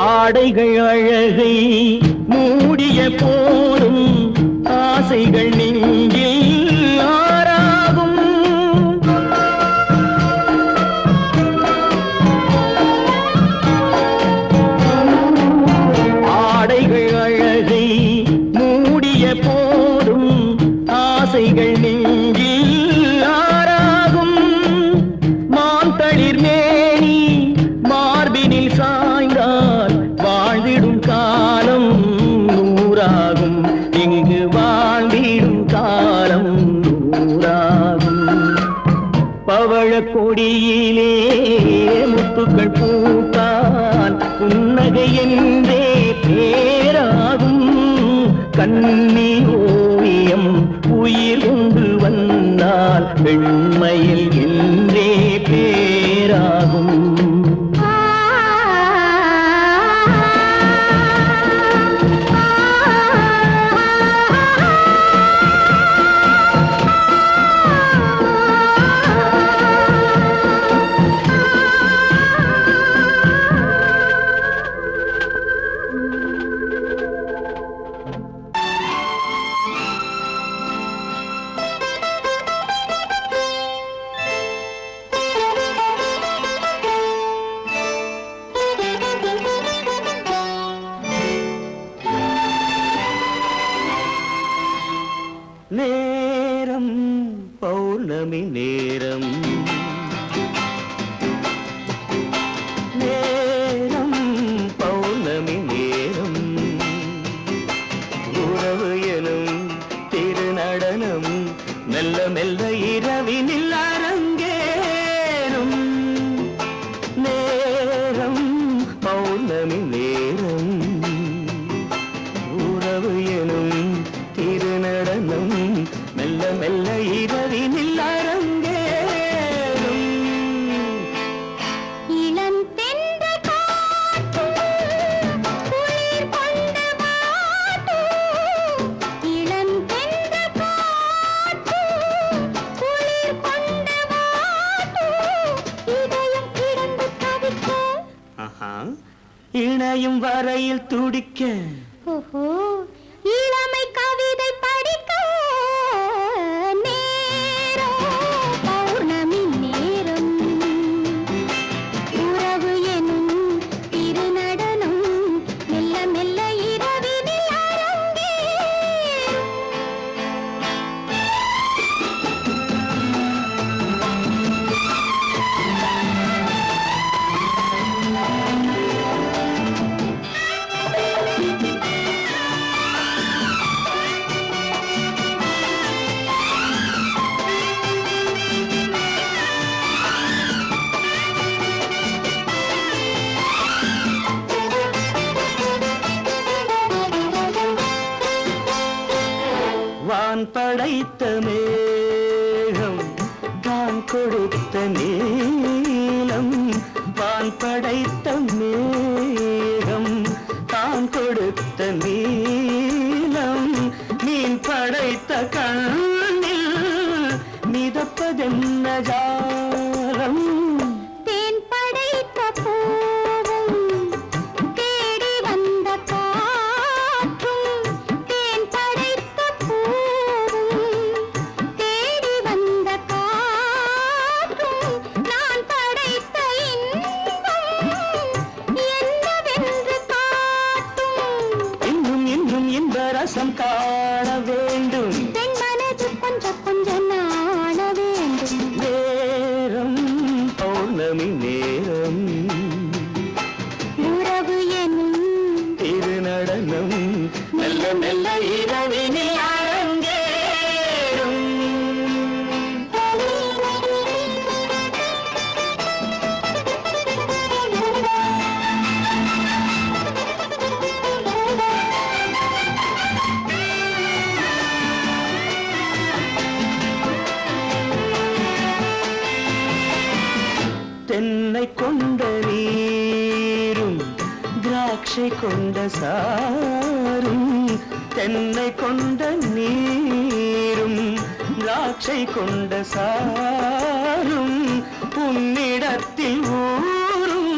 ஆடைகள் அழகை மூடிய போதும் ஆசைகள் நெஞ்சில் ஆறாகும். ஆடைகள் அழகை மூடிய போதும் ஆசைகள் நெஞ்சில் ஆறாகும். மாந்தளிர் மேனி மார்பினில் சாய்ந்தால் வாழ்ந்திடும் காலம் நூறாகும். இங்கு வாழ்ந்திடும் காலம் நூறாகும். பவழக்கொடியிலே முத்துக்கள் பூத்தால் புன்னகை என்றே பேராகும். கண்ணி ஓவியம் உயிர் கொண்டு வந்தால் பெண்மையில் என்றே பேராகும். நேரம் பௌர்ணமி நேரம், நேரம் பௌர்ணமி நேரம். உறவு எனும் திருநடனம் மெல்ல மெல்ல இரவினில் அரங்கேறும். நேரம் பௌர்ணமி நேரம். உறவு எனும் திருநடனம் மெல்ல மெல்ல இரவினில் அரங்கேறும். இளம் தென்றல் காற்றும் குளிர் கொண்டு வாட்டும். இளம் தென்றல் காற்றும் குளிர் கொண்டு நினையும் வரையில் துடிக்க ஓஹோ இளமை கவிதை படிக்க நேரம் பௌர்ணமி நேரம் உறவு எனும் திருநடனம் மெல்ல மெல்ல இரவினில் அரங்கேறும். வான் படைத்த மேகம் தான் கொடுத்த நீலம் வான் படைத்த மேகம் தான் கொடுத்த நீலம் மீன் படைத்த கண்ணில் மிதப்பதென்ன ஜாலம் தேன் படைத்த பூவும் தேடி வந்த காற்றும் தேன் படைத்த பூவும் தேடி வந்த காற்றும் நான் படைத்த இன்பம் என்னவென்று காட்டும். இன்னும் இன்னும் இந்த ரசம் காண வேண்டும் பெண் மனது கொஞ்சம் கொஞ்சம் நாண வேண்டும். நேரம் பௌர்ணமி நேரம் உறவு எனும் திருநடனம் மெல்ல மெல்ல இரவினில் அரங்கேறும். தென்னை கொண்ட நீரும் திராட்சை கொண்ட சாரும் தென்னை கொண்ட நீரும் திராட்சை கொண்ட சாரும் உன்னிடத்தில் ஊரும்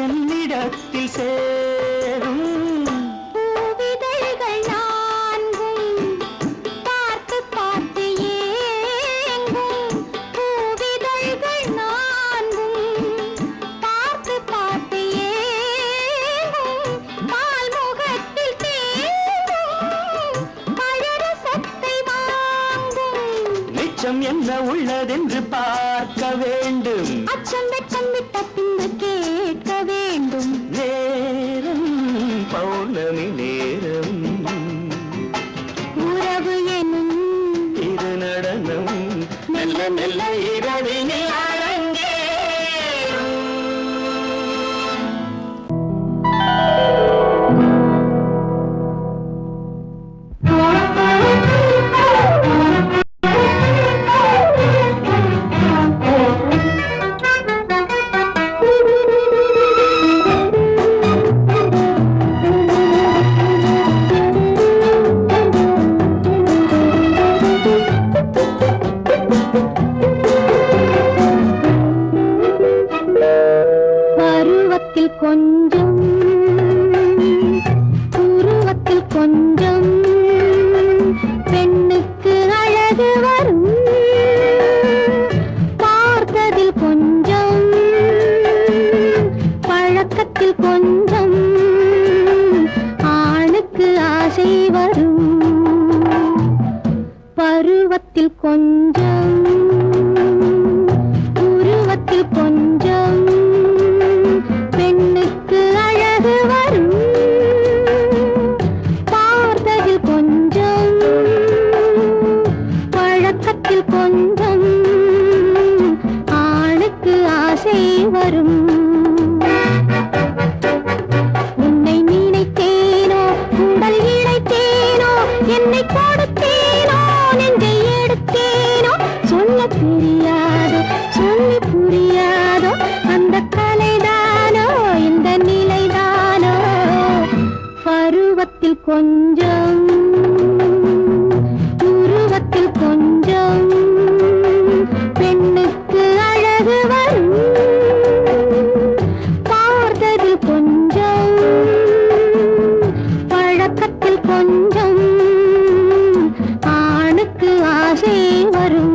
என்னிடத்தில் சேரும் பூவிதழ்கள் நான்கும் பார்த்து பார்த்து ஏங்கும். பூவிதழ்கள் நான்கும் பார்த்து பார்த்து ஏங்கும். பால்முகத்தில் தேங்கும் பழரசத்தை வாங்கும். நிச்சம் என்ன உள்ளதென்று பார்க்க வேண்டும் அச்சம் வெச்சம் விட்ட பின்பு கேட்க வேண்டும். நேரம் பௌர்ணமி நேரம் உறவு எனும் திருநடனம் மெல்ல மெல்ல இரவினில் அரங்கேறும். பருவத்தில் கொஞ்சம் உருவத்தில் கொஞ்சம் பெண்ணுக்கு அழகு வரும். பார்த்ததில் கொஞ்சம் பழக்கத்தில் கொஞ்சம் ஆணுக்கு ஆசை வரும். பருவத்தில் கொஞ்சம் உருவத்தில் கொஞ்சம் பெண்ணுக்கு அழகு வரும். பார்த்ததில் கொஞ்சம் பழக்கத்தில் கொஞ்சம் ஆணுக்கு ஆசை வரும். உன்னை நினைத்தேனோ உடல் இழைத்தேனோ என்னை கொடுத்தேனோ நெஞ்சை எடுத்தேனோ சொல்ல தெரியாதோ சொல்லி புரியாதோ அந்த கலைதானோ இந்த நிலைதானோ. பருவத்தில் கொஞ்சம் உருவத்தில் கொஞ்சம் பெண்ணுக்கு அழகு வரும். பார்த்ததில் கொஞ்சம் கொஞ்சம் ஆணுக்கு ஆசை வரும்.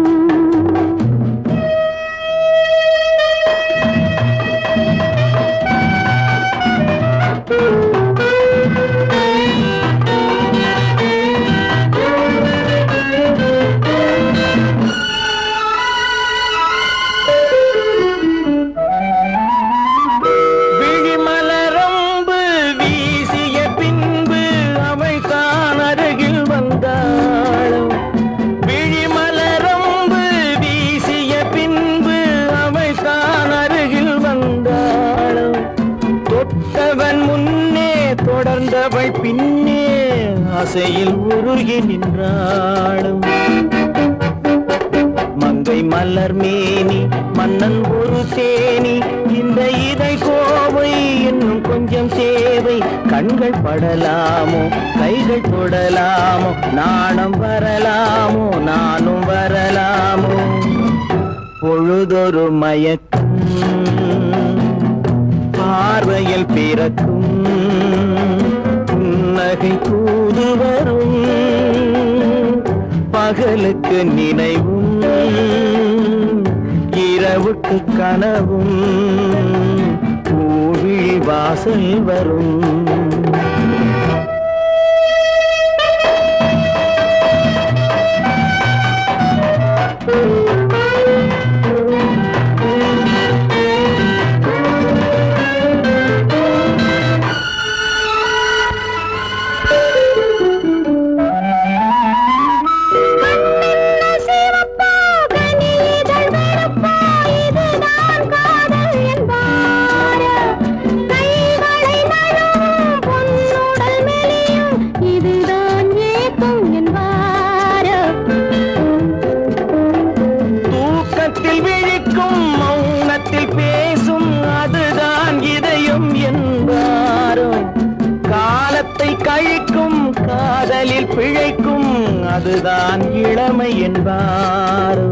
தொடர்ந்தவள் பின்னே ஆசையில் உருகி நின்றாளும். மங்கை மலர் மேனி மன்னன் ஒரு தேனி, இந்த இதை கோவை இன்னும் கொஞ்சம் தேவை. கண்கள் படலாமோ கைகள் தொடலாமோ, நாணம் வரலாமோ நானும் வரலாமோ. பொழுதொரு மயக்கம் பார்வையில் பிறக்கும், புன்னகை தூது வரும். பகலுக்கு நினைவும் இரவுக்கு கனவும், பூவிழி வாசல் வரும். கழிக்கும் காதலில் பிழைக்கும், அதுதான் இளமை என்பார்.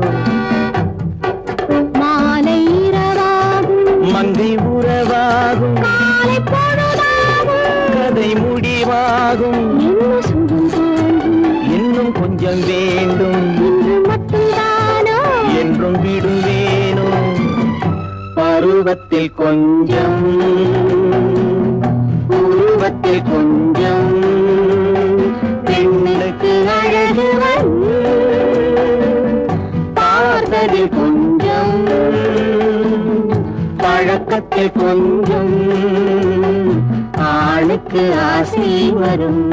மாலை இரவாகும் மங்கை உறவாகும், காலை பொழுதாகும், கதை முடிவாகும். இன்னும் கொஞ்சம் வேண்டும், இன்று மட்டும்தானோ என்றும் விடுவேனோ. பருவத்தில் கொஞ்சம் உருவத்தில் கொஞ்சம், பெண்ணுக்கு அழகு வரும். பார்த்ததில் கொஞ்சம் பழக்கத்தில் கொஞ்சம், ஆணுக்கு ஆசை வரும்.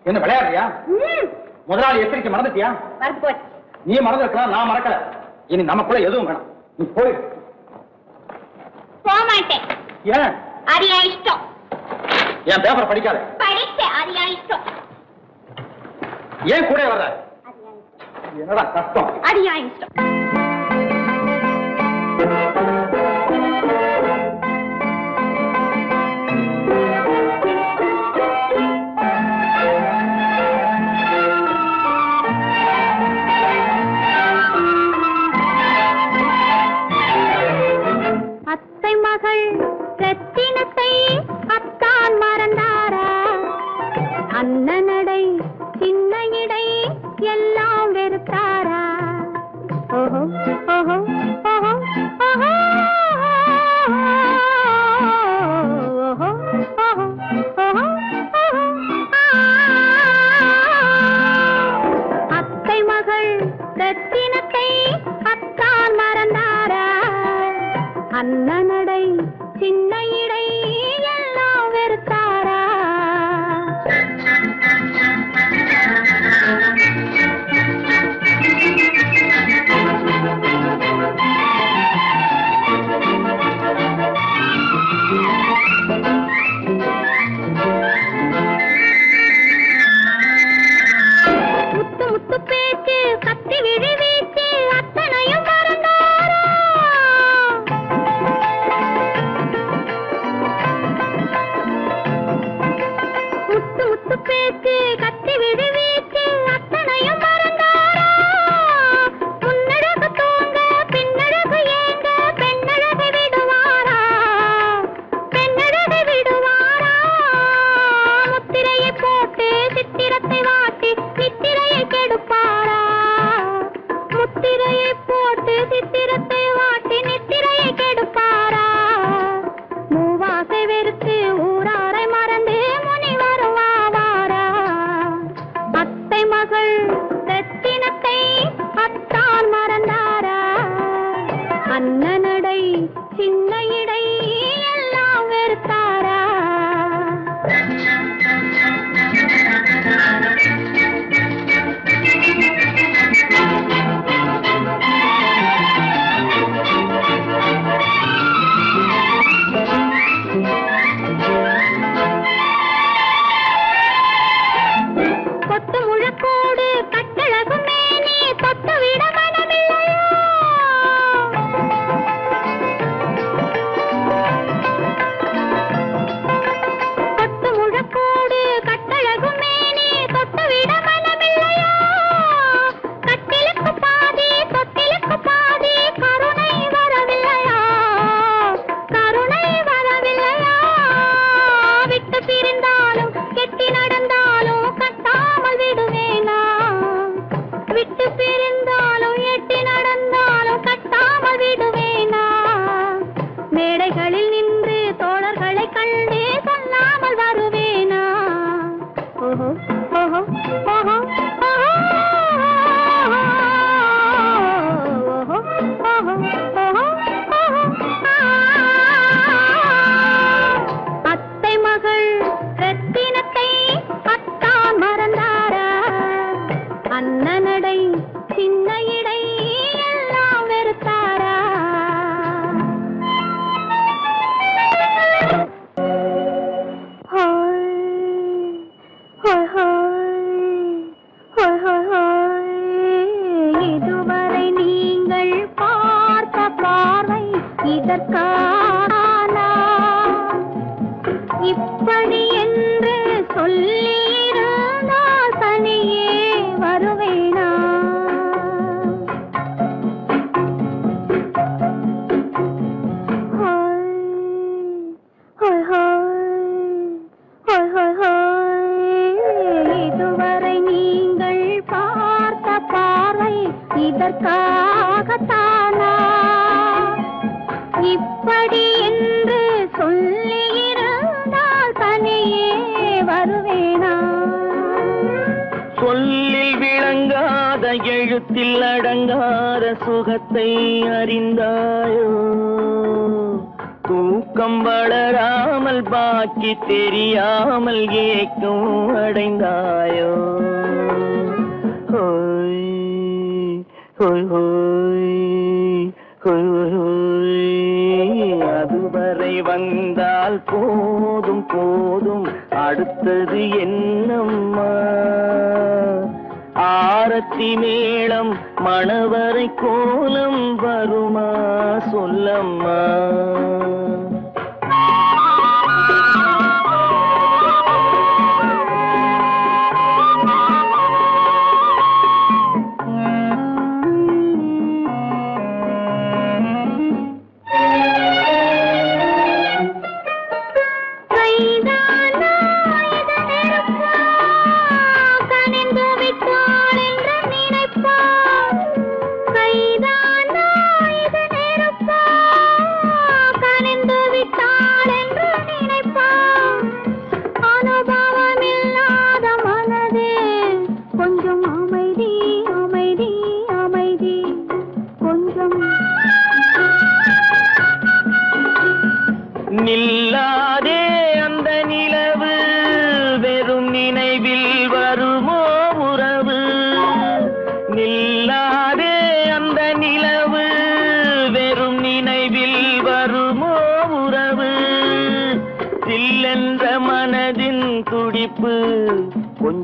என்ன விளையாடுறியா? முதலாளி எச்சரிக்கை மறந்துட்டியா? நீ மறந்துருக்கலாம், நான் மறக்கல. இனி நமக்குள்ள எதுவும் வேணாம், நீ போய். போக மாட்டேன். ஏன்? அரியா இஷ்டம். என் பேப்பர் படிக்காத. படிச்சேன், அரியா இஷ்டம். ஏன் கூட வர்ற? என்னடா கஷ்டம்? அரியா இஷ்டம். ரத்தினத்தை அத்தான் மறந்தாரா? அண்ணனடை சின்ன இடை எல்லாம் வெறுத்தாரா? ஓஹோ ஓஹோ ஓஹோ ஓஹோ ஓஹோ ஓஹோ அத்தை மகள் ரத்தினத்தை அத்தான் மறந்தாரா? அண்ணனடை சின்ன இடை எல்லாம் வெறுத்தாரா? முத்து முத்து பேச பேச்சு கத்தி விழி வீச்சு அத்தனையும் மறந்தாரா முத்து முத்து பேச்சு கத்தி விழி வீச்சு அத்தனையும் மறந்தாரா முன்னழகு தூங்க பின்னழகு ஏங்க பெண்ணழகை விடுவாரா பெண்ணழகை விடுவாரா முத்திரையை போட்டு சித்திரத்தை வாட்டி நித்திரையை கெடுப்பாரா முத்திரையை போட்டு சித்திரத்தை வாட்டி நித்திரையை கெடுப்பாரா மூவாசை வெறுத்து ஊராரை மறந்து முனி வருவாரா அத்தை மகள் ரத்தினத்தை அத்தான் மறந்தாரா அண்ணனடை சின்ன இடை எல்லாம் வெறுத்தாரா கொத்து முழக்கோடு கட்டழகு மேனி தொட்டு விட மனமில்லையோ கொத்து முழக்கோடு கட்டழகு மேனி தொட்டு விட மனமில்லையோ கட்டிலுக்கு பாதி தொட்டிலுக்கு பாதி கருணை வரவில்லையா கருணை வரவில்லையா விட்டு பிரிந்தாலும் கெட்டி நடந்தாலும் கட்டாமல் விடுவேனா விட்டு பிரிந்தாலும் எட்டி நடந்தாலும் கட்டாமல் விடுவேனா மேடைகளில் நின்று தோழர்களை கண்டு சொல்லாமல் வருவேனா ஓஹோ ஓஹோ ஓஹோ அத்தை மகள் ரத்தினத்தை அத்தான் மறந்தாரா அண்ணனடை சின்ன இடை எல்லாம் வெறுத்தாரா இதுவரை நீங்கள் பார்த்த பார்வை இதற்கானா இப்படி என்று சொல்லியிருந்தால் தனியே வருவேனா இதுவரை நீங்கள் பார்த்த பார்வை இதற்காகத்தானா இப்படி என்று சொல்லியிருந்தால் தனியே வருவேனா சொல்லில் விளங்காத எழுத்தில் அடங்காத சுகத்தை அறிந்தாயோ தூக்கம் வளராமல் பாக்கி தெரியாமல் ஏக்கம் அடைந்தாயோ ஹோய் ஹோய் ஹோய் ஹோய் ஹோய் அதுவரை வந்தால் போதும் போதும் அடுத்தது என்னம்மா ஆரத்தி மேளம் மணவரை கோலம் வருமா சொல்லம்மா கைதானா இது நெருப்பா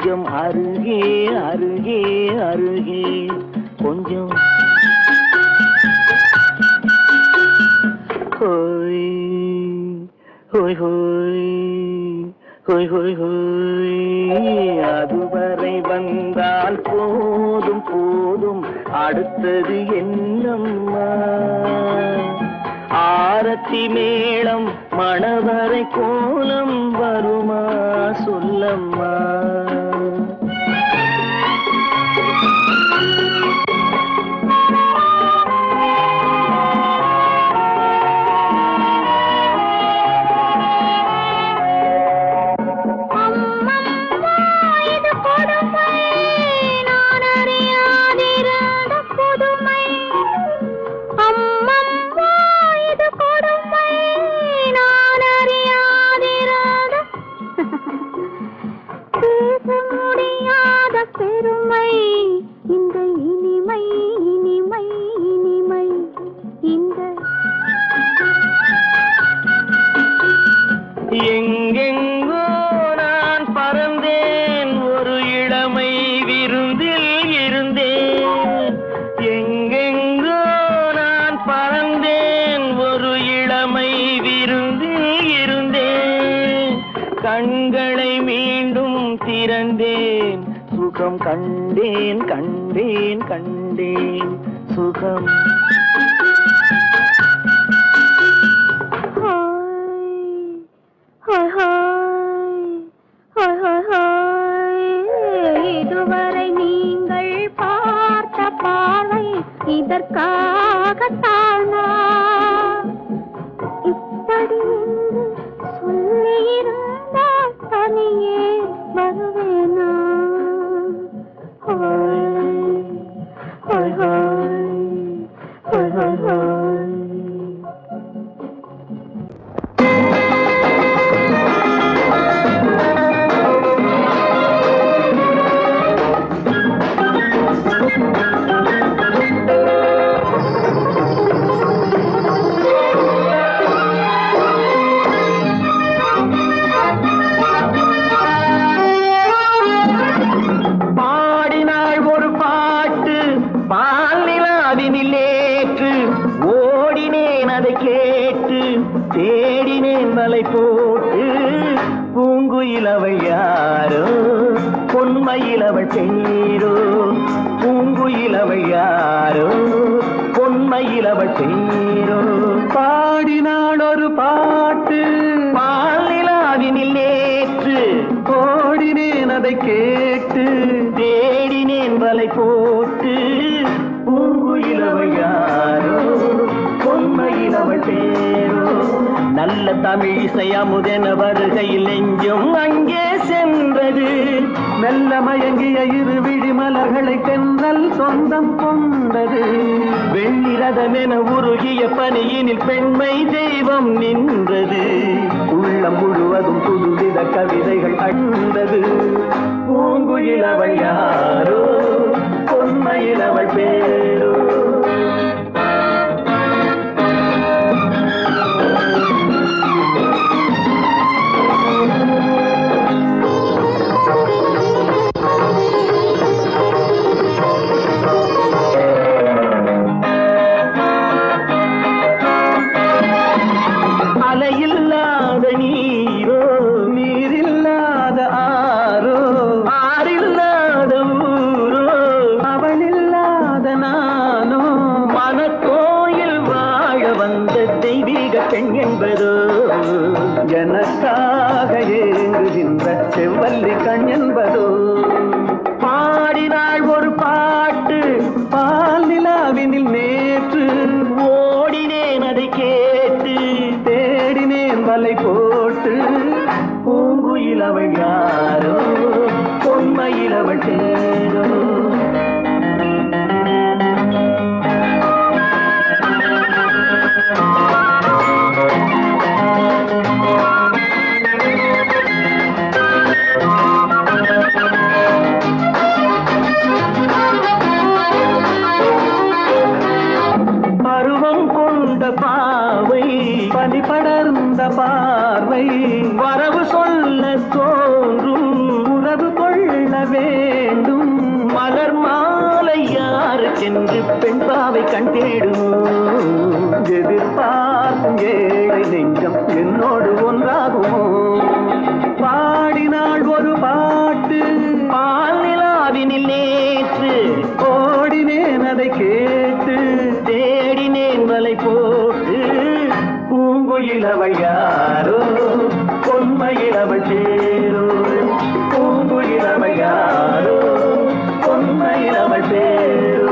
கொஞ்சம் அருகே அருகே அருகே கொஞ்சம் ஹோய் ஹோய் ஹோய் ஹோய் ஹோய் ஹோய் அதுவரை வந்தால் போதும் போதும் அடுத்தது என்னம்மா ஆரத்தி மேளம் மணவரை கோலம் வருமா சொல்லம்மா பெருமை இந்த இனிமை இனிமை இனிமை இந்த எங்கெங்கோ நான் பறந்தேன் ஒரு இளமை விருந்தில் இருந்தேன் எங்கெங்கோ நான் பறந்தேன் ஒரு இளமை விருந்தில் இருந்தேன் கண்களை மீண்டும் திறந்தேன் சுகம் கண்டேன் கண்டேன் கண்டேன் சுகம் இதுவரை நீங்கள் பார்த்த பார்வை இதற்காகத்தானா இப்படி சொல்லியிருந்தால் தனியே வருவேனா தேடினேன் வலை போட்டு பூங்குயிலவள் யாரோ பொன்மையிலவள் பேரோ பூங்குயிலவள் யாரோ பொன்மையிலவள் பேரோ பாடினாள் ஒரு பாட்டு பாலிலாவினில் நேற்று ஓடினேன் அதை கேட்டு தேடினேன் வலை போட்டு பூங்குயிலவள் யாரோ பொன்மையிலவள் பேரோ நல்ல தமிழிசை அமுதென வருகையில் நெஞ்சும் அங்கே சென்றது மெல்ல மயங்கிய இரு விழி மலர்களை தென்றல் சொந்தம் கொண்டது வெண்ணிரதமென உருகிய பனியினில் பெண்மை தெய்வம் நின்றது உள்ளம் முழுவதும் புதுவித கவிதைகள் அண்டது பூங்குயிலவள் யாரோ பொன்மையிலவள் பேரோ அலையில்லாத நீரோ நீரில்லாத ஆரோ ஆறில்லாத ஊரோ அவளில்லாத நானோ மனக்கோயில் வாழ வந்த தெய்வீக பெண் என்பதோ எனக்காக ஏங்குகின்ற செவ்வல்லி கண் என்பதோ பாடினாள் ஒரு பாட்டு பால் நிலாவினில் நேற்று ஓடினேன் அதை கேட்டு தேடினேன் வலை போட்டு பூங்குயிலவள் யாரோ பொன்மையிலவள் தேரோ எனக்கென்று பெண் பாவை கண் தேடும் எதிர்பார்க்கும் ஏழை நெஞ்சம் என்னோடு ஒன்றாகுமோ பாடினாள் ஒரு பாட்டு பால் நிலாவினில் நேற்று ஓடினேன் அதை கேட்டு தேடினேன் வலை போட்டு பூங்குயில் அவள் யாரோ பொன்மையில் அவள் சேரோ பூங்குயில் அவள் யாரோ பொன்மையில் அவள் சேரோ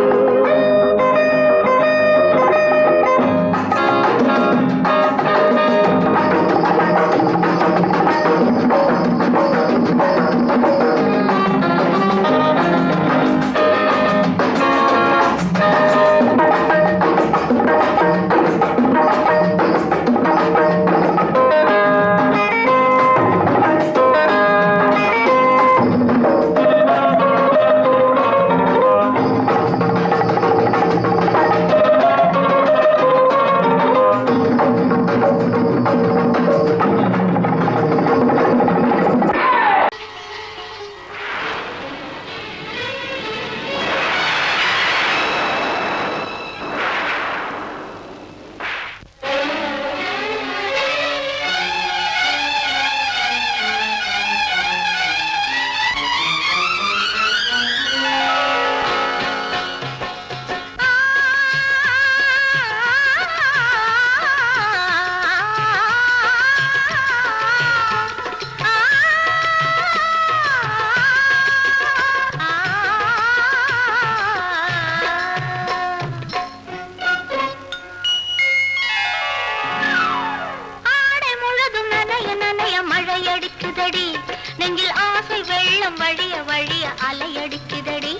நெஞ்சில் ஆசை வெள்ளம் வழிய வழிய அலையடிக்குதடி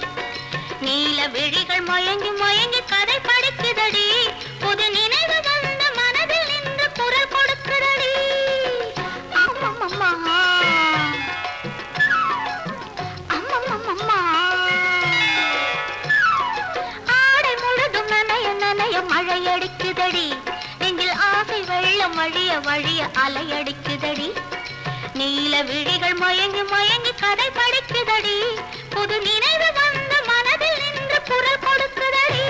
நீல விழிகள் மயங்கி மயங்கி கதை படிக்குதடி புது நினைவு வந்த மனதில் நின்று குரல் கொடுக்குதடி அம்மம்மா அம்மம்மா ஆடை முழுதும் நனைய நனைய மழையடிக்குதடி நெஞ்சில் ஆசை வெள்ளம் வழிய வழிய அலையடிக்குதடி நீல விழிகள் மயங்கி மயங்கி கதை படிக்குதடி புது நினைவு வந்த மனதில் நின்று குரல் கொடுக்குதடி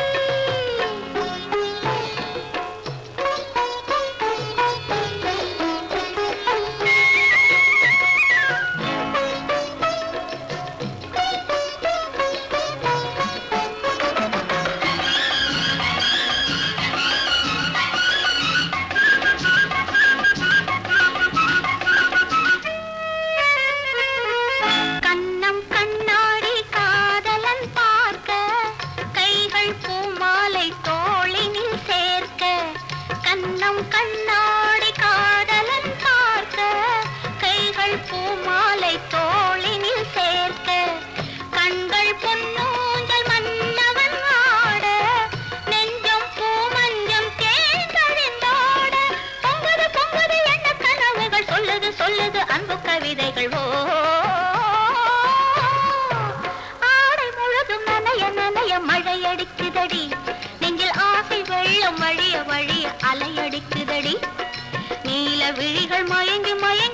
கண்ணாடி காதலன் பார்க்க கைகள் பூமாலை தோளினில் சேர்க்க கண்கள் பொன்னூஞ்சல் மன்னவன் ஆட நெஞ்சம் பூமஞ்சம் தேர்ந்தழிந்தாட பொங்குது பொங்குது என்ன கனவுகள் சொல்லுது சொல்லுது அன்பு கவிதைகள் ஓ ஆடை முழுதும் நனைய நனைய மழையடிக்குதடி நெஞ்சில் ஆசை வெள்ளம் வழிய வழிய அலையடிக்குதடி நீல விழிகள் மயங்கி மயங்கி